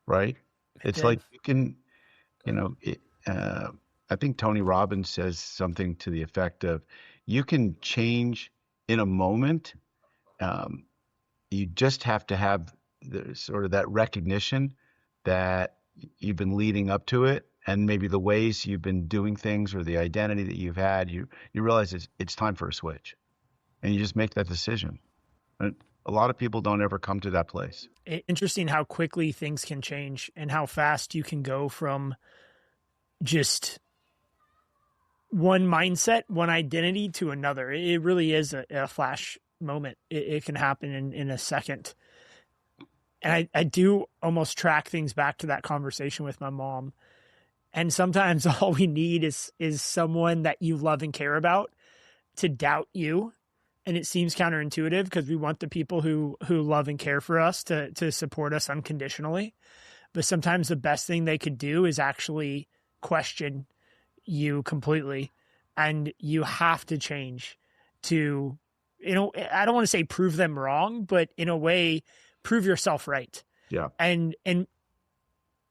right? It It's did. like you can, you know, it, uh, I think Tony Robbins says something to the effect of, you can change in a moment. Um, you just have to have the sort of that recognition that you've been leading up to it, and maybe the ways you've been doing things or the identity that you've had, you realize it's time for a switch, and you just make that decision. And a lot of people don't ever come to that place. Interesting how quickly things can change and how fast you can go from just one mindset, one identity to another. It really is a flash moment. It can happen in a second. And I do almost track things back to that conversation with my mom. And sometimes all we need is someone that you love and care about to doubt you. And it seems counterintuitive because we want the people who love and care for us to support us unconditionally. But sometimes the best thing they could do is actually question you completely. And you have to change to, I don't want to say prove them wrong, but in a way, prove yourself right. Yeah. And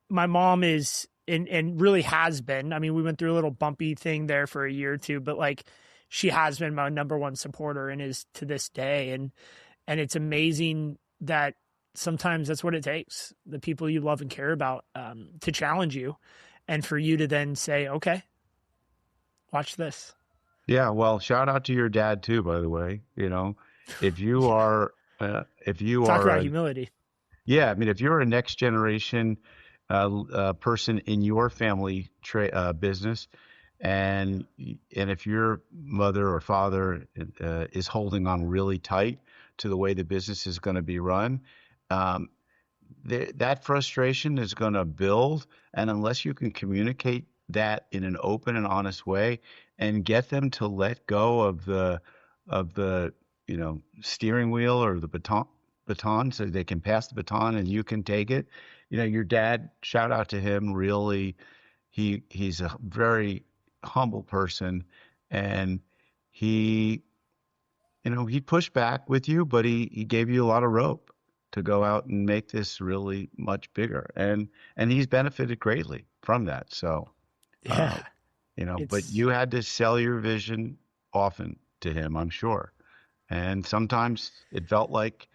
my mom is, and really has been, I mean, we went through a little bumpy thing there for a year or two, but like, she has been my number one supporter and is to this day. And it's amazing that sometimes that's what it takes. The people you love and care about, to challenge you and for you to then say, okay, watch this. Yeah. Well, shout out to your dad too, by the way. If you are, if you Talk are about a humility. Yeah, I mean, if you're a next generation person in your family business, and if your mother or father is holding on really tight to the way the business is going to be run, um, that frustration is going to build, and unless you can communicate that in an open and honest way, and get them to let go of the steering wheel or the baton so they can pass the baton and you can take it. Your dad, shout out to him, really, he's a very humble person, and he he pushed back with you, but he gave you a lot of rope to go out and make this really much bigger, and he's benefited greatly from that. So Yeah. but It's, you had to sell your vision often to him, I'm sure. And sometimes it felt like,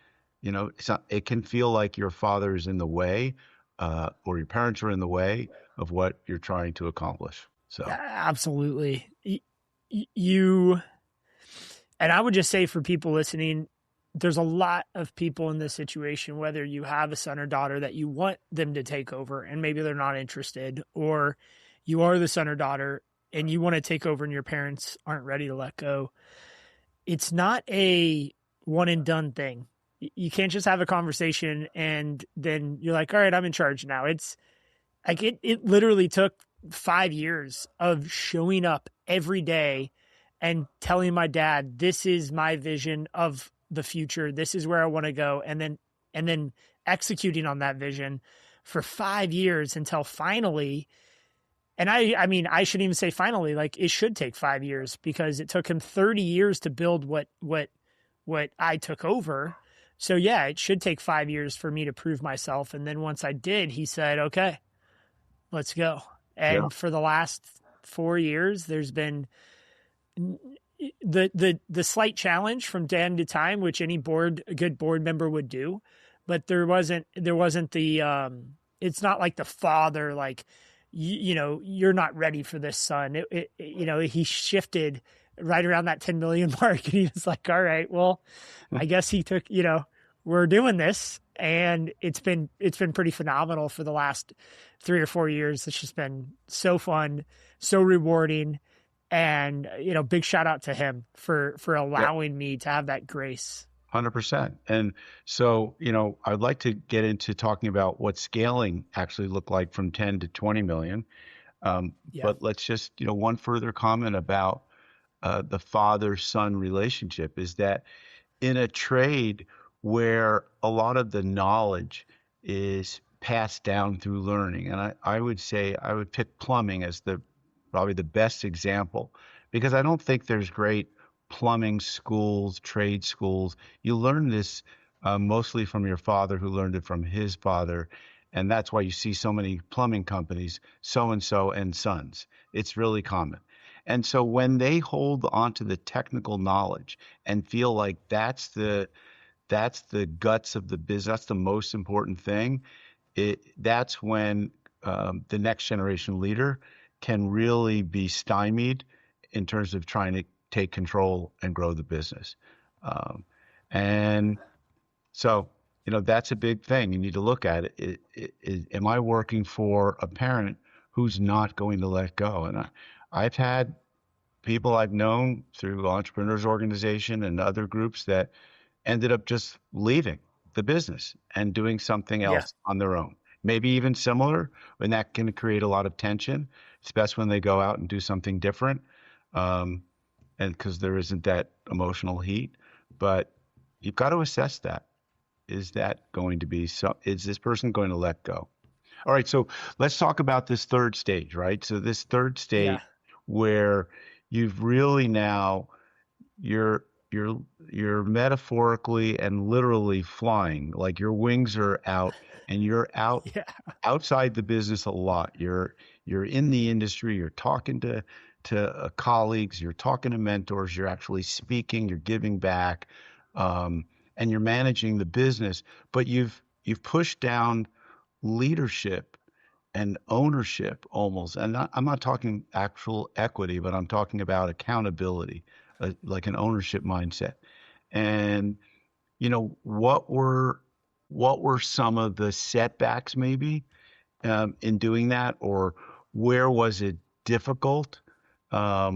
it can feel like your father is in the way, or your parents are in the way of what you're trying to accomplish. So, absolutely. You, and I would just say for people listening, there's a lot of people in this situation, whether you have a son or daughter that you want them to take over and maybe they're not interested, or you are the son or daughter and you want to take over and your parents aren't ready to let go. It's not a one and done thing. You can't just have a conversation and then you're like, all right, I'm in charge now. It's like, it literally took 5 years of showing up every day and telling my dad, this is my vision of the future. This is where I want to go. And then executing on that vision for 5 years until finally, and I mean, I shouldn't even say finally, like it should take 5 years because it took him 30 years to build what I took over. So yeah, it should take 5 years for me to prove myself. And then once I did, he said, okay, let's go. yeah, And for the last 4 years, there's been the slight challenge from time to time, which a good board member would do, but there wasn't the, it's not like the father, like, you're not ready for this, son. He shifted right around that 10 million mark and he was like, all right, well, I guess he took, we're doing this. And it's been pretty phenomenal for the last 3 or 4 years. It's just been so fun, so rewarding. And, big shout out to him for yeah. allowing me to have that grace. 100%. And so, I'd like to get into talking about what scaling actually looked like from 10 to 20 million. Yeah. But let's just, one further comment about the father-son relationship is that in a trade where a lot of the knowledge is passed down through learning. And I would say I would pick plumbing as probably the best example, because I don't think there's great plumbing schools, trade schools. You learn this mostly from your father, who learned it from his father. And that's why you see so many plumbing companies, so and so and sons. It's really common. And so when they hold onto the technical knowledge and feel like that's the guts of the business, that's the most important thing, that's when the next generation leader can really be stymied in terms of trying to take control and grow the business. And so, that's a big thing. You need to look at it. Am I working for a parent who's not going to let go? And I've had people I've known through Entrepreneurs Organization and other groups that ended up just leaving the business and doing something Yeah. else on their own. Maybe even similar, and that can create a lot of tension. It's best when they go out and do something different, and because there isn't that emotional heat. But you've got to assess that. Is that going to be so? Is this person going to let go? All right, so let's talk about this third stage, right? So this third Yeah. stage where you've really now you're you're metaphorically and literally flying, like your wings are out and you're Yeah. outside the business a lot. You're in the industry, you're talking to colleagues, you're talking to mentors, you're actually speaking, you're giving back, um, and you're managing the business, but you've pushed down leadership and ownership almost. And I'm not talking actual equity, but I'm talking about accountability, like an ownership mindset. And what were some of the setbacks maybe in doing that, or where was it difficult? Or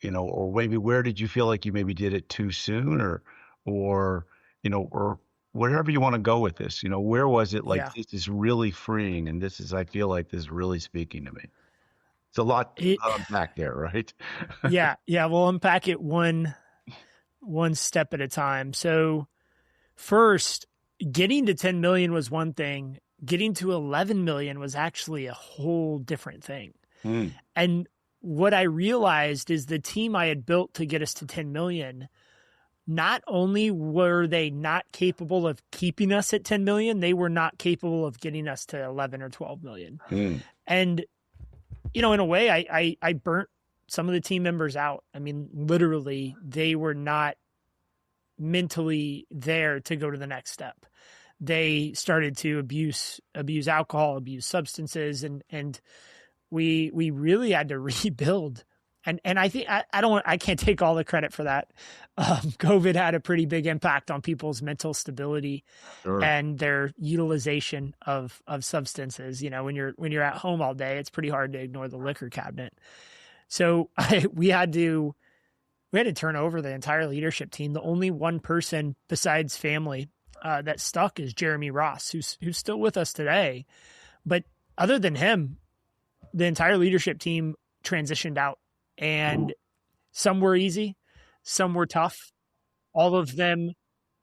maybe where did you feel like you maybe did it too soon, or wherever you want to go with this, where was it like Yeah. this is really freeing and I feel like this is really speaking to me. It's a lot It, to unpack there, right? yeah. Yeah. We'll unpack it one step at a time. So first, getting to 10 million was one thing. Getting to 11 million was actually a whole different thing. Mm, And what I realized is the team I had built to get us to 10 million, not only were they not capable of keeping us at 10 million, they were not capable of getting us to 11 or 12 million. mm, And, in a way, I burnt some of the team members out. I mean, literally, they were not mentally there to go to the next step. They started to abuse alcohol, abuse substances, and we really had to rebuild. And I think I can't take all the credit for that. COVID had a pretty big impact on people's mental stability sure. and their utilization of substances. When you're at home all day, it's pretty hard to ignore the liquor cabinet. So we had to turn over the entire leadership team. The only one person besides family that stuck is Jeremy Ross, who's still with us today. But other than him, the entire leadership team transitioned out, and some were easy, some were tough. All of them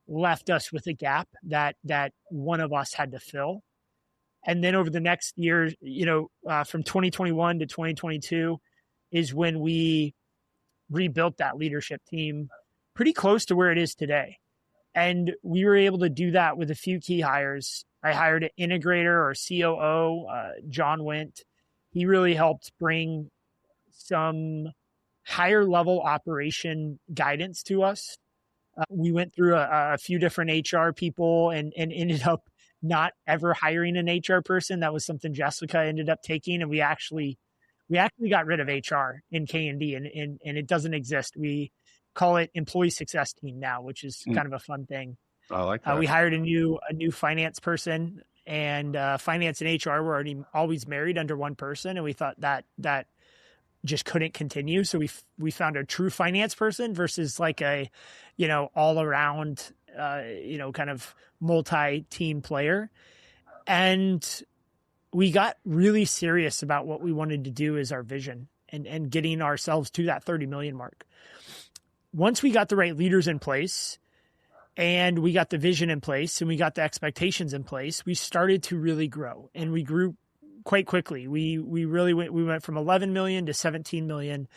left us with a gap that one of us had to fill. And then over the next year, from 2021 to 2022 is when we rebuilt that leadership team pretty close to where it is today. And we were able to do that with a few key hires. I hired an integrator or COO, John Went. He really helped bring some higher level operation guidance to us. We went through a few different HR people and ended up not ever hiring an HR person. That was something Jessica ended up taking, and we actually got rid of HR in K&D, and it doesn't exist. We call it employee success team now, which is Mm, kind of a fun thing. I like We that. hired a new finance person, and finance and HR were always married under one person, and we thought that just couldn't continue. So we found a true finance person versus like a all around kind of multi-team player. And we got really serious about what we wanted to do as our vision and getting ourselves to that 30 million mark. Once we got the right leaders in place and we got the vision in place and we got the expectations in place, we started to really grow, and we grew quite quickly. We went from 11 million to 17 million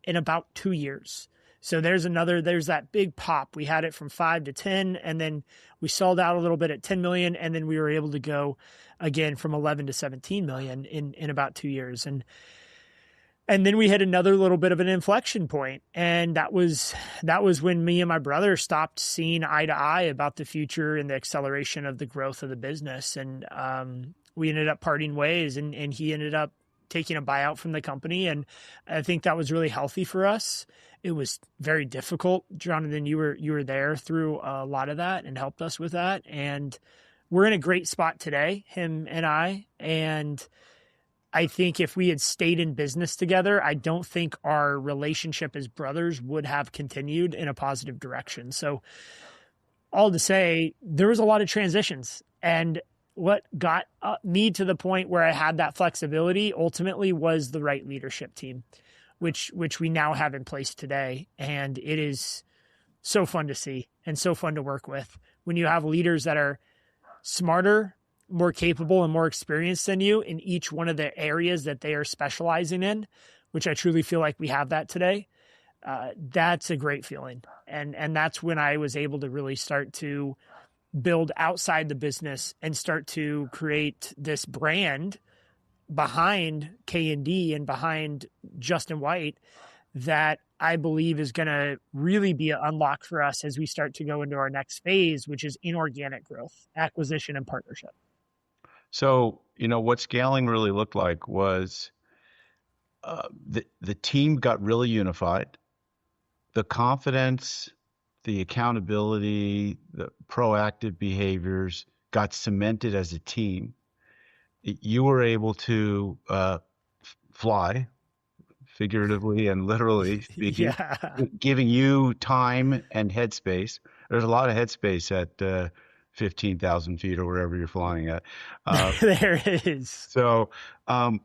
in about 2 years. So there's that big pop. We had it from 5 to 10, and then we sold out a little bit at 10 million. And then we were able to go again from 11 to 17 million in about 2 years. And then we had another little bit of an inflection point. And that was when me and my brother stopped seeing eye to eye about the future and the acceleration of the growth of the business. And we ended up parting ways, and he ended up taking a buyout from the company. And I think that was really healthy for us. It was very difficult. Jonathan, you were there through a lot of that and helped us with that. And we're in a great spot today, him and I. And I think if we had stayed in business together, I don't think our relationship as brothers would have continued in a positive direction. So all to say, there was a lot of transitions, and what got me to the point where I had that flexibility ultimately was the right leadership team, which we now have in place today. And it is so fun to see and so fun to work with when you have leaders that are smarter, more capable, and more experienced than you in each one of the areas that they are specializing in, which I truly feel like we have that today. That's a great feeling. And that's when I was able to really start to build outside the business and start to create this brand behind K&D and behind Justin White that I believe is going to really be an unlock for us as we start to go into our next phase, which is inorganic growth, acquisition, and partnership. So, what scaling really looked like was the team got really unified. The confidence, the accountability, the proactive behaviors got cemented as a team. You were able to fly, figuratively and literally speaking, giving you time and headspace. There's a lot of headspace at 15,000 feet or wherever you're flying at. There it is. So, and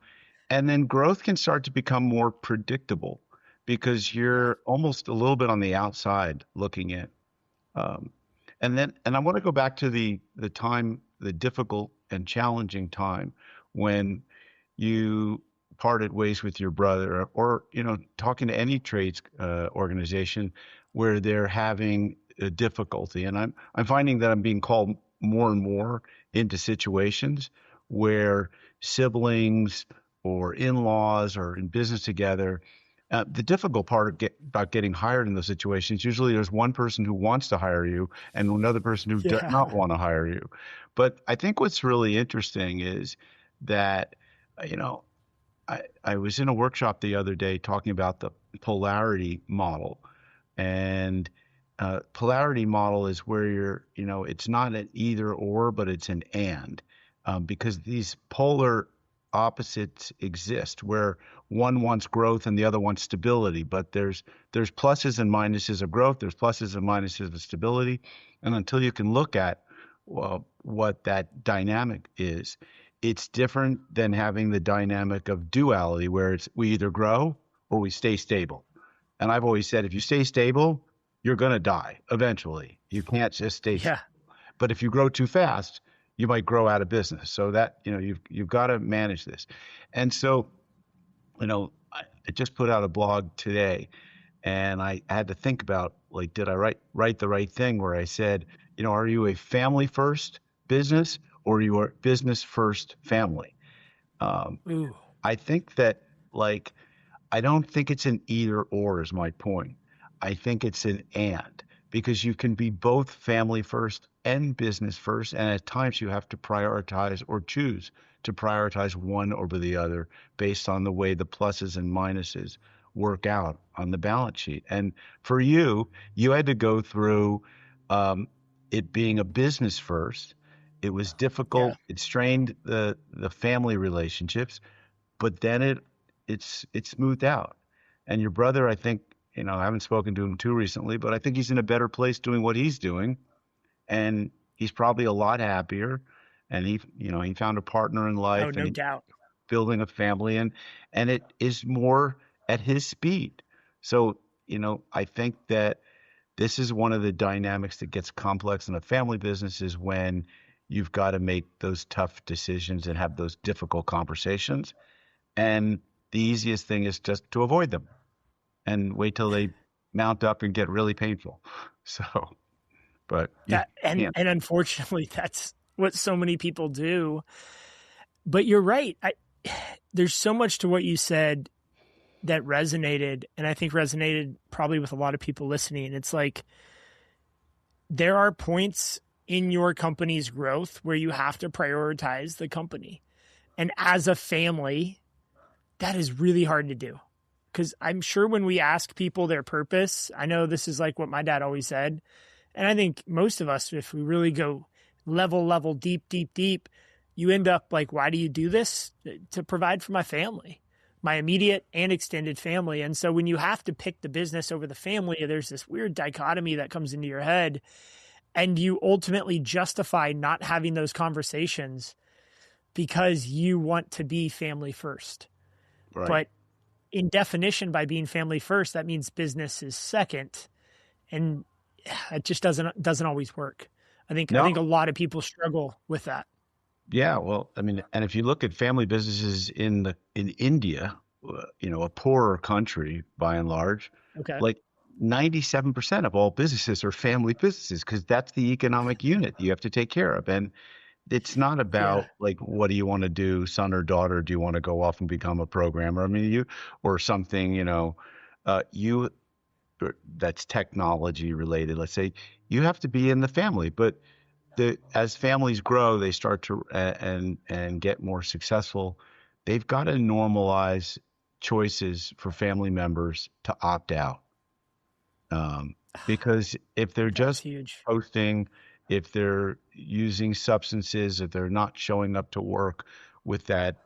then growth can start to become more predictable because you're almost a little bit on the outside looking in. And I want to go back to the time, the difficult and challenging time when you parted ways with your brother, or talking to any trades organization where they're having a difficulty. And I'm finding that I'm being called more and more into situations where siblings or in-laws are in business together. The difficult part about getting hired in those situations, usually there's one person who wants to hire you and another person who does not want to hire you. But I think what's really interesting is that, I was in a workshop the other day talking about the polarity model. And polarity model is where it's not an either or, but it's an and, because these polar opposites exist where one wants growth and the other wants stability, but there's pluses and minuses of growth, there's pluses and minuses of stability. And until you can look at what that dynamic is, it's different than having the dynamic of duality where we either grow or we stay stable. And I've always said, if you stay stable, you're going to die eventually. You can't just stay stable. But if you grow too fast, you might grow out of business. So that, you've got to manage this. And so, I just put out a blog today, and I had to think about, did I write the right thing where I said, are you a family first business or are you a business first family? I think that, I don't think it's an either or is my point. I think it's an and, because you can be both family first and business first. And at times you have to prioritize or choose to prioritize one over the other based on the way the pluses and minuses work out on the balance sheet. And for you had to go through it being a business first. It was difficult. It strained the family relationships, but then it's smoothed out. And your brother, I think, I haven't spoken to him too recently, but I think he's in a better place doing what he's doing and he's probably a lot happier. And he found a partner in Oh, life, and no doubt. building a family, and it is more at his speed. So, I think that this is one of the dynamics that gets complex in a family business is when you've got to make those tough decisions and have those difficult conversations. And the easiest thing is just to avoid them and wait till they mount up and get really painful. So, but you That and can't. and unfortunately, that's what so many people do. But you're right. There's so much to what you said that resonated, and I think resonated probably with a lot of people listening. It's like there are points in your company's growth where you have to prioritize the company. And as a family, that is really hard to do. Because I'm sure when we ask people their purpose, I know this is like what my dad always said. And I think most of us, if we really go level, deep, you end up like, why do you do this? To provide for my family, my immediate and extended family. And so when you have to pick the business over the family, there's this weird dichotomy that comes into your head. And you ultimately justify not having those conversations because you want to be family first. Right. But in definition, by being family first, that means business is second. And it just doesn't always work. I think a No. lot of people struggle with that. Yeah, well, I mean, and if you look at family businesses in India, a poorer country by and large, Okay. like 97% of all businesses are family businesses because that's the economic unit you have to take care of. And it's not Yeah. about like what do you want to do, son or daughter? Do you want to go off and become a programmer? I mean, you or something, you that's technology related. Let's say you have to be in the family, but as families grow, they start to and get more successful. They've got to normalize choices for family members to opt out, because if they're That's just huge. posting, if they're using substances, if they're not showing up to work with that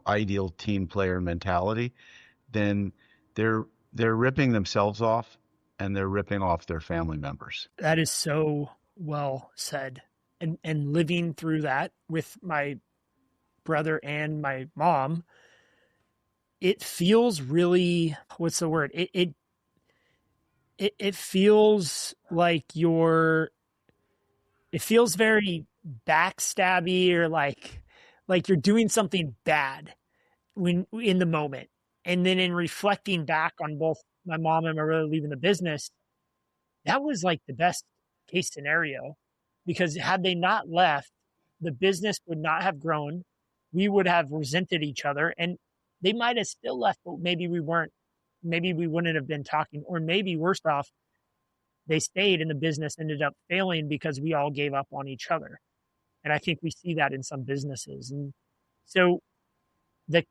ideal team player mentality, then they're they're ripping themselves off and they're ripping off their family members. That is so well said. And living through that with my brother and my mom, it feels really, what's the word? It feels like it feels very backstabby, or like you're doing something bad when in the moment. And then in reflecting back on both my mom and my brother leaving the business, that was like the best case scenario, because had they not left, the business would not have grown. We would have resented each other, and they might have still left, but maybe we wouldn't have been talking, or maybe worse off, they stayed and the business ended up failing because we all gave up on each other. And I think we see that in some businesses. And so the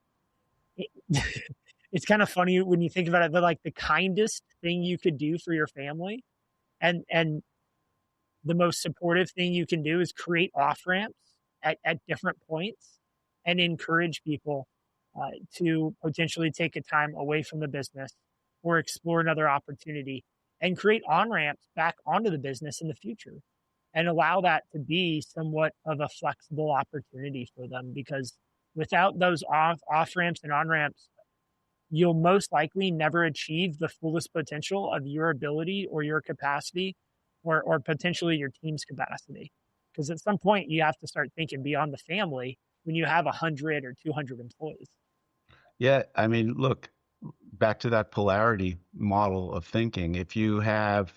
it, it's kind of funny when you think about it, but like the kindest thing you could do for your family, and the most supportive thing you can do, is create off ramps at different points and encourage people to potentially take a time away from the business or explore another opportunity, and create on ramps back onto the business in the future, and allow that to be somewhat of a flexible opportunity for them. Because without those off ramps and on ramps, you'll most likely never achieve the fullest potential of your ability or your capacity, or potentially your team's capacity. Because at some point you have to start thinking beyond the family when you have 100 or 200 employees. Yeah, I mean, look, back to that polarity model of thinking. If you have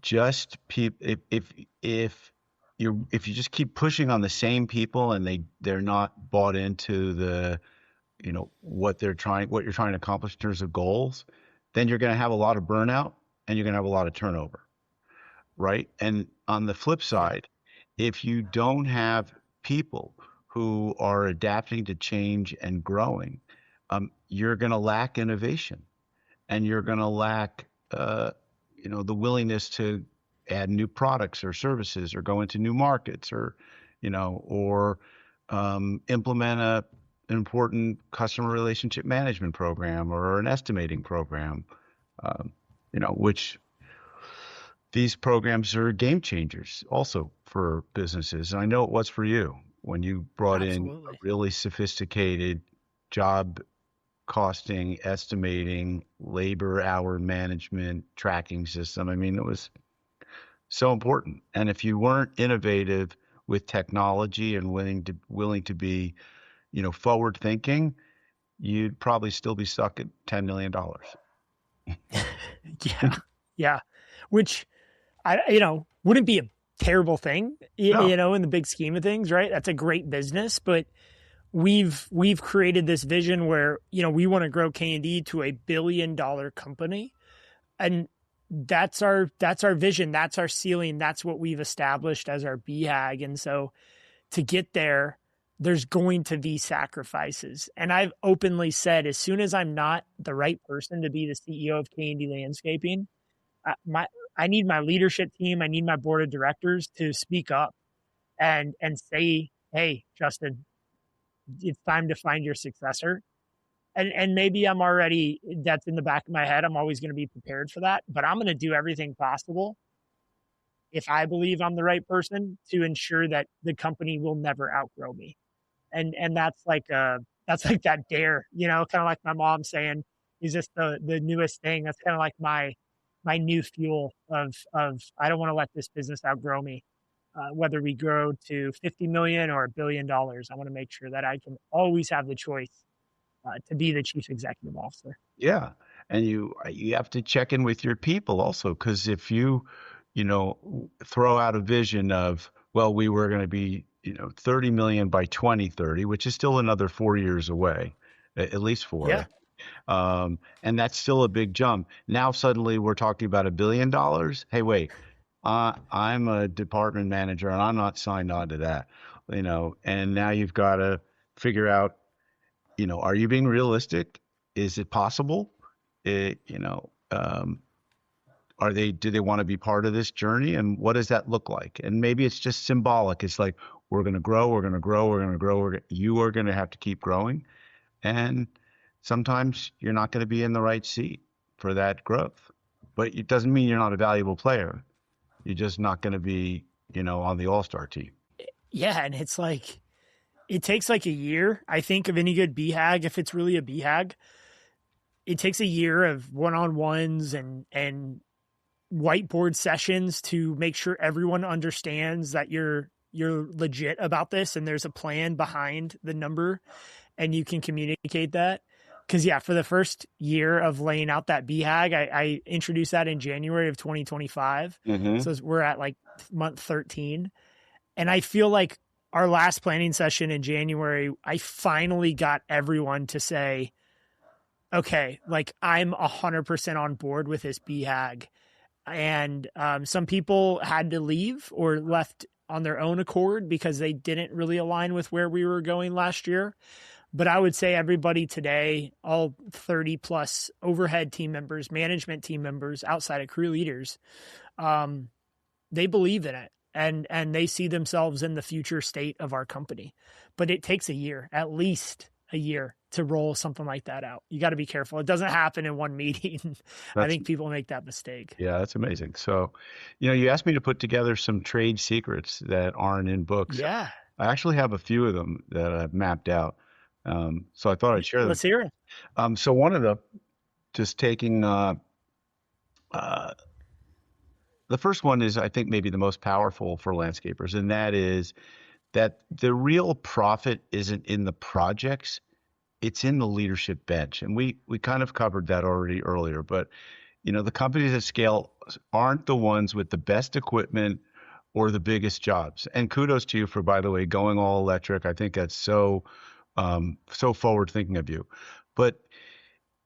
just people, if you just keep pushing on the same people and they're not bought into the what you're trying to accomplish in terms of goals, then you're going to have a lot of burnout and you're going to have a lot of turnover, right? And on the flip Yeah. side, if you don't have people who are adapting to change and growing, you're going to lack innovation, and you're going to lack, the willingness to add new products or services or go into new markets, or implement an important customer relationship management program or an estimating program, which these programs are game changers also for businesses. And I know it was for you when you brought in a Absolutely. really sophisticated job costing, estimating, labor hour management tracking system. I mean, it was so important. And if you weren't innovative with technology and willing to be, forward thinking, you'd probably still be stuck at $10 million. Yeah. Yeah. Which wouldn't be a terrible thing, No. in the big scheme of things, right? That's a great business, but we've created this vision where, we want to grow K&D to $1 billion company. And that's our vision. That's our ceiling. That's what we've established as our BHAG. And so to get there, there's going to be sacrifices. And I've openly said, as soon as I'm not the right person to be the CEO of K&D Landscaping, I need my leadership team, I need my board of directors to speak up and say, hey, Justin, it's time to find your successor. And maybe that's in the back of my head. I'm always going to be prepared for that, but I'm going to do everything possible, if I believe I'm the right person, to ensure that the company will never outgrow me. And that's like that dare, kind of like my mom saying, is this the newest thing? That's kind of like my new fuel of I don't want to let this business outgrow me. Whether we grow to 50 million or $1 billion, I want to make sure that I can always have the choice to be the chief executive officer. Yeah. And you have to check in with your people also, because if throw out a vision of, well, we were going to be, 30 million by 2030, which is still another 4 years away, at least four. Yeah. And that's still a big jump. Now suddenly we're talking about $1 billion. Hey, wait, I'm a department manager and I'm not signed on to that, and now you've got to figure out, are you being realistic? Is it possible? It, you know, do they want to be part of this journey? And what does that look like? And maybe it's just symbolic. It's like, we're going to grow, we're going to grow, we're going to grow. You are going to have to keep growing. And sometimes you're not going to be in the right seat for that growth, but it doesn't mean you're not a valuable player. You're just not going to be, on the all-star team. Yeah. And it's like, it takes like a year, I think, of any good BHAG. If it's really a BHAG, it takes a year of one-on-ones and whiteboard sessions to make sure everyone understands that you're legit about this and there's a plan behind the number and you can communicate that. Because for the first year of laying out that BHAG, I introduced that in January of 2025. Mm-hmm. So we're at like month 13. And I feel like our last planning session in January, I finally got everyone to say, okay, like I'm 100% on board with this BHAG. And some people had to leave or left on their own accord because they didn't really align with where we were going last year. But I would say everybody today, all 30 plus overhead team members, management team members, outside of crew leaders, they believe in it and they see themselves in the future state of our company. But it takes a year, at least a year, to roll something like that out. You got to be careful. It doesn't happen in one meeting. I think people make that mistake. Yeah, that's amazing. So, you asked me to put together some trade secrets that aren't in books. Yeah. I actually have a few of them that I've mapped out. So I thought I'd share them. Let's hear it. So one of the, just taking, the first one is, I think, maybe the most powerful for landscapers, and that is that the real profit isn't in the projects, it's in the leadership bench. And we kind of covered that already earlier, but the companies at scale aren't the ones with the best equipment or the biggest jobs. And kudos to you for, by the way, going all electric. I think that's so forward thinking of you. But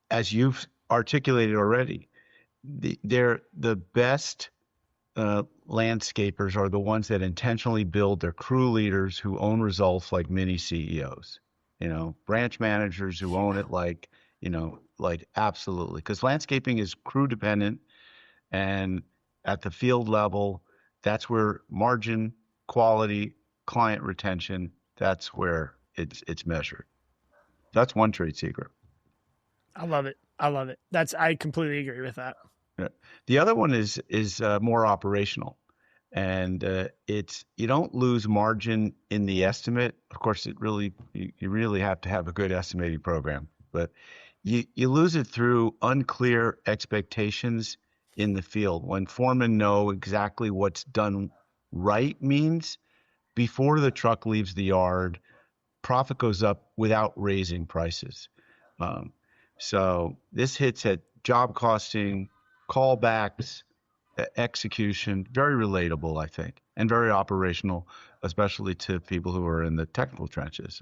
as you've articulated already, the best landscapers are the ones that intentionally build their crew leaders who own results like mini CEOs, branch managers who own it like absolutely. Because landscaping is crew dependent, and at the field level, that's where margin, quality, client retention, that's where it's measured. That's one trade secret. I love it. I completely agree with that. Yeah. The other one is more operational, and it's you don't lose margin in the estimate. Of course, you really have to have a good estimating program, but you lose it through unclear expectations in the field. When foremen know exactly what's done right means before the truck leaves the yard, profit goes up without raising prices. Um, so this hits at job costing, callbacks, execution, very relatable, I think, and very operational, especially to people who are in the technical trenches.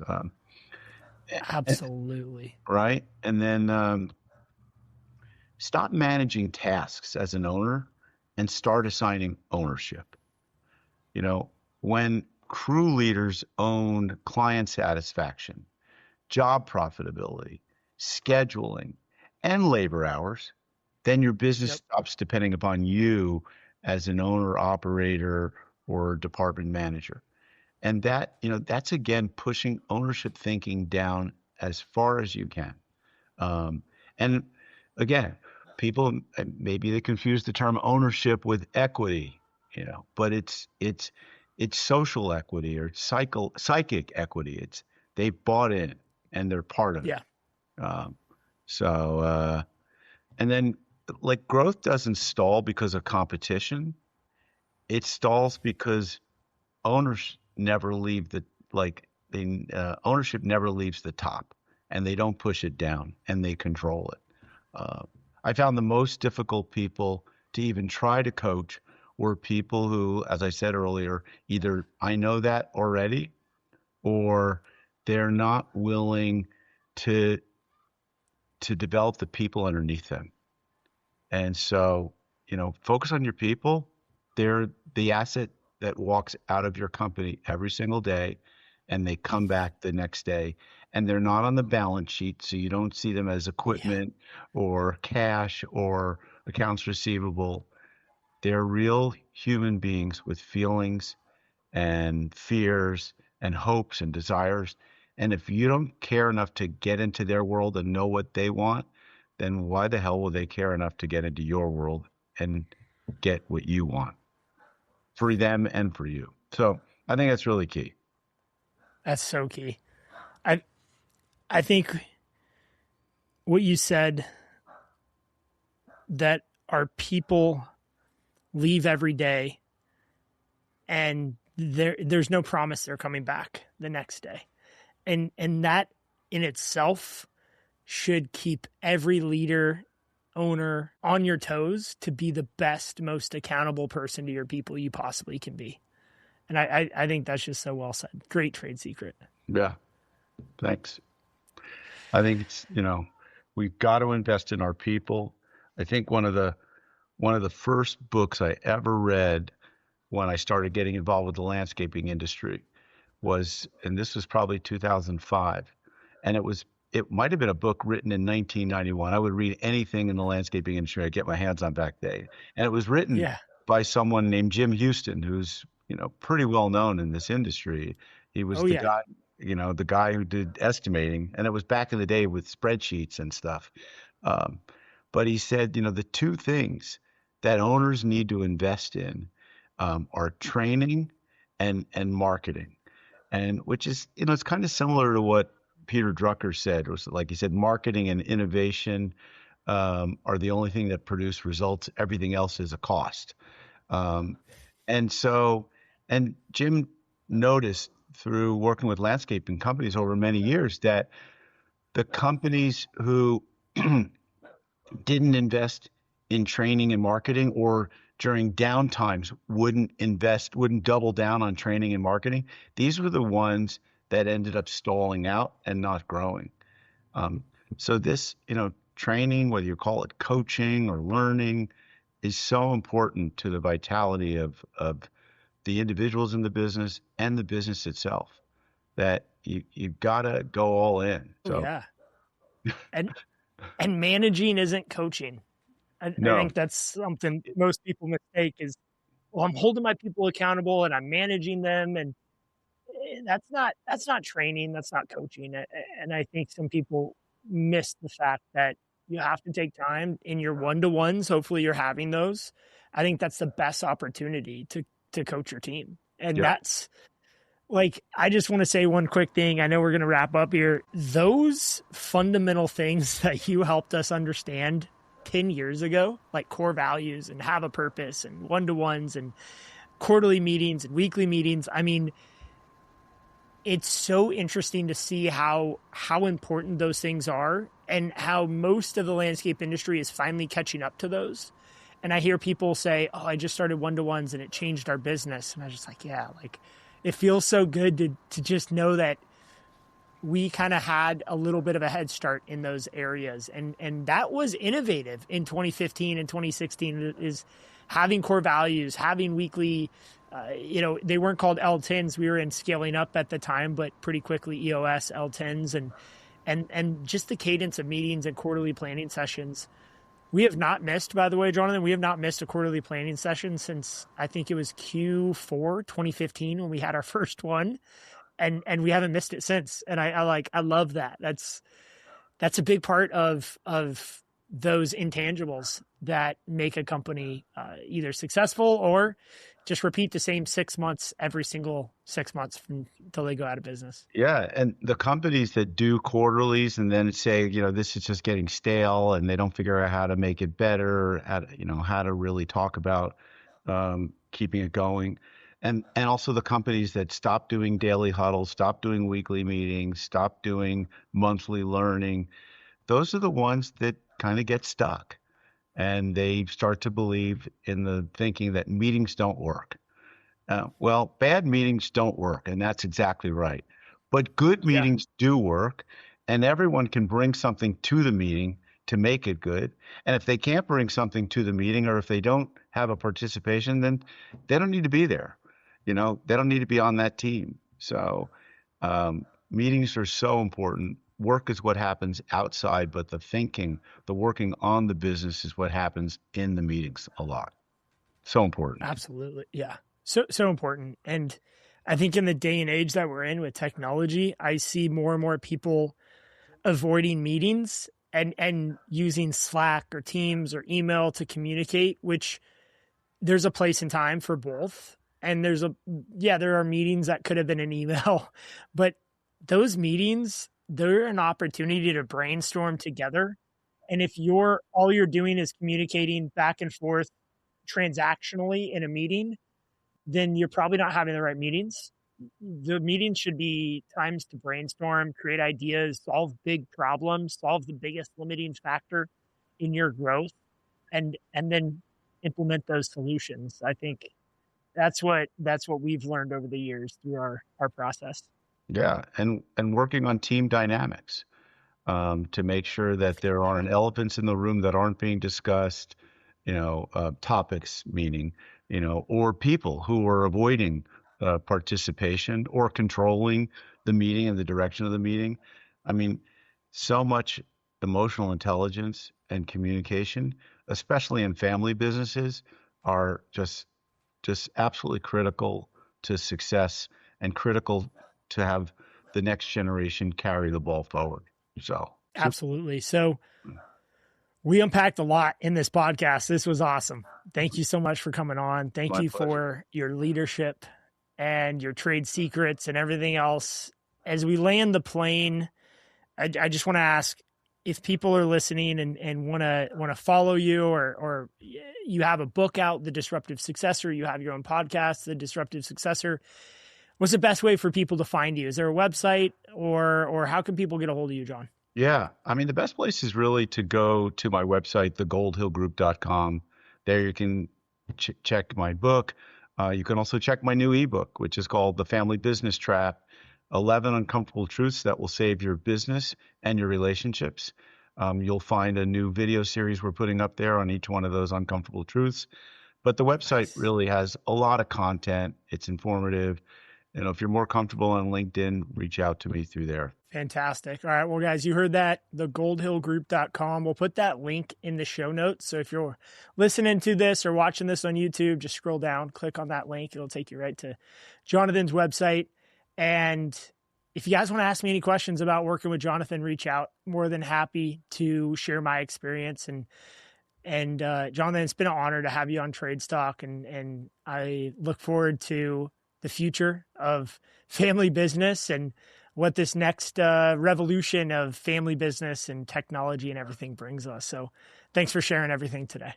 Absolutely. Right? And then stop managing tasks as an owner and start assigning ownership. You know, when crew leaders own client satisfaction, job profitability, scheduling, and labor hours, then your business Yep. stops depending upon you as an owner, operator, or department manager. And that, that's again pushing ownership thinking down as far as you can. And again, people maybe they confuse the term ownership with equity, but it's social equity or psychic equity. It's they've bought in and they're part of it. Yeah. Um, so and then like growth doesn't stall because of competition. It stalls because owners never leave the like they ownership never leaves the top, and they don't push it down, and they control it. Uh, I found the most difficult people to even try to coach were people who, as I said earlier, either I know that already or they're not willing to develop the people underneath them. And so, focus on your people. They're the asset that walks out of your company every single day and they come back the next day and they're not on the balance sheet. So you don't see them as Yeah. equipment or cash or accounts receivable. They're real human beings with feelings and fears and hopes and desires. And if you don't care enough to get into their world and know what they want, then why the hell will they care enough to get into your world and get what you want for them and for you? So I think that's really key. That's so key. I I think what you said, that our people leave every day and there's no promise they're coming back the next day. And that in itself should keep every leader, owner on your toes to be the best, most accountable person to your people you possibly can be. And I think that's just so well said. Great trade secret. Yeah. Thanks. I think we've got to invest in our people. I think one of the first books I ever read when I started getting involved with the landscaping industry was, and this was probably 2005, and it might have been a book written in 1991. I would read anything in the landscaping industry I get my hands on back then, and it was written Yeah. by someone named Jim Houston, who's pretty well known in this industry. He was Oh the yeah. guy, the guy who did estimating, and it was back in the day with spreadsheets and stuff. Um, but he said, the two things that owners need to invest in are training and marketing, and which is it's kind of similar to what Peter Drucker said. It was like he said, marketing and innovation are the only thing that produce results. Everything else is a cost. Um, and so, and Jim noticed through working with landscaping companies over many years that the companies who didn't invest in training and marketing, or during downtimes wouldn't double down on training and marketing, these were the ones that ended up stalling out and not growing. Um, so this, training, whether you call it coaching or learning, is so important to the vitality of the individuals in the business and the business itself, that you've got to go all in. Oh So yeah. And and managing isn't coaching. I no, think that's something most people mistake is, well, I'm holding my people accountable and I'm managing them, and that's not training, that's not coaching. And I think some people miss the fact that You have to take time in your one-to-ones. Hopefully you're having those. I think that's the best opportunity to coach your team. And Yep. that's like, I just want to say one quick thing. I know we're going to wrap up here. Those fundamental things that you helped us understand 10 years ago, like core values and have a purpose and one-to-ones and quarterly meetings and weekly meetings. I mean, it's so interesting to see how important those things are and how most of the landscape industry is finally catching up to those. And I hear people say, "Oh, I just started one-to-ones and it changed our business." And I was just like, yeah, like it feels so good to just know that we kind of had a little bit of a head start in those areas. And that was innovative in 2015 and 2016 is having core values, having weekly, they weren't called L10s. We were in scaling up at the time, but pretty quickly EOS L10s and just the cadence of meetings and quarterly planning sessions. We have not missed, by the way, Jonathan, we have not missed a quarterly planning session since I think it was Q4 2015 when we had our first one. And we haven't missed it since. And I love that. That's a big part of those intangibles that make a company either successful or just repeat the same 6 months every single 6 months until they go out of business. Yeah, and the companies that do quarterlies and then say, this is just getting stale, and they don't figure out how to make it better, how to really talk about keeping it going. And also the companies that stop doing daily huddles, stop doing weekly meetings, stop doing monthly learning, those are the ones that kind of get stuck. And they start to believe in the thinking that meetings don't work. Well, bad meetings don't work, and that's exactly right. But good Yeah, meetings do work, and everyone can bring something to the meeting to make it good. And if they can't bring something to the meeting, or if they don't have a participation, then they don't need to be there. They don't need to be on that team. So meetings are so important. Work is what happens outside, but the thinking, the working on the business is what happens in the meetings a lot. So important. absolutely. Yeah. So important. And I think in the day and age that we're in with technology, I see more and more people avoiding meetings and using Slack or Teams or email to communicate, which there's a place and time for both. And there are meetings that could have been an email, but those meetings, they're an opportunity to brainstorm together. And if all you're doing is communicating back and forth transactionally in a meeting, then you're probably not having the right meetings. The meetings should be times to brainstorm, create ideas, solve big problems, solve the biggest limiting factor in your growth, and then implement those solutions. I think that's what we've learned over the years through our process. Yeah, and working on team dynamics to make sure that there aren't elephants in the room that aren't being discussed, topics, meaning, or people who are avoiding participation or controlling the meeting and the direction of the meeting. I mean, so much emotional intelligence and communication, especially in family businesses, are just absolutely critical to success and critical to have the next generation carry the ball forward. So, Absolutely. So we unpacked a lot in this podcast. This was awesome. Thank you so much for coming on. Thank my you pleasure. for your leadership and your trade secrets and everything else. As we land the plane, I just want to ask if people are listening and want to follow you, or you have a book out, The Disruptive Successor, you have your own podcast, The Disruptive Successor. What's the best way for people to find you? Is there a website, or how can people get a hold of you, John? Yeah, I mean, the best place is really to go to my website, thegoldhillgroup.com. There you can check my book. You can also check my new ebook, which is called The Family Business Trap: 11 Uncomfortable Truths That Will Save Your Business and Your Relationships. You'll find a new video series we're putting up there on each one of those uncomfortable truths. But the website Nice. really has a lot of content. It's informative. If you're more comfortable on LinkedIn, reach out to me through there. Fantastic. All right. Well, guys, you heard that. Thegoldhillgroup.com. We'll put that link in the show notes. So if you're listening to this or watching this on YouTube, just scroll down, click on that link. It'll take you right to Jonathan's website. And if you guys want to ask me any questions about working with Jonathan, reach out. More than happy to share my experience. And Jonathan, it's been an honor to have you on Trade Stock, and I look forward to the future of family business and what this next revolution of family business and technology and everything brings us. So thanks for sharing everything today.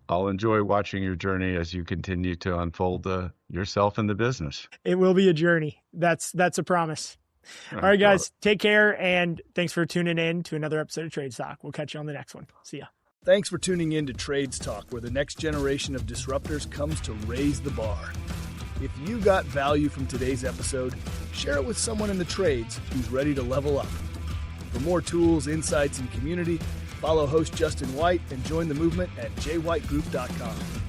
I'll enjoy watching your journey as you continue to unfold yourself in the business. It will be a journey. That's a promise. All right, guys, take care. And thanks for tuning in to another episode of Trade Stock. We'll catch you on the next one. See ya. Thanks for tuning in to Trades Talk, where the next generation of disruptors comes to raise the bar. If you got value from today's episode, share it with someone in the trades who's ready to level up. For more tools, insights, and community, follow host Justin White and join the movement at jwhitegroup.com.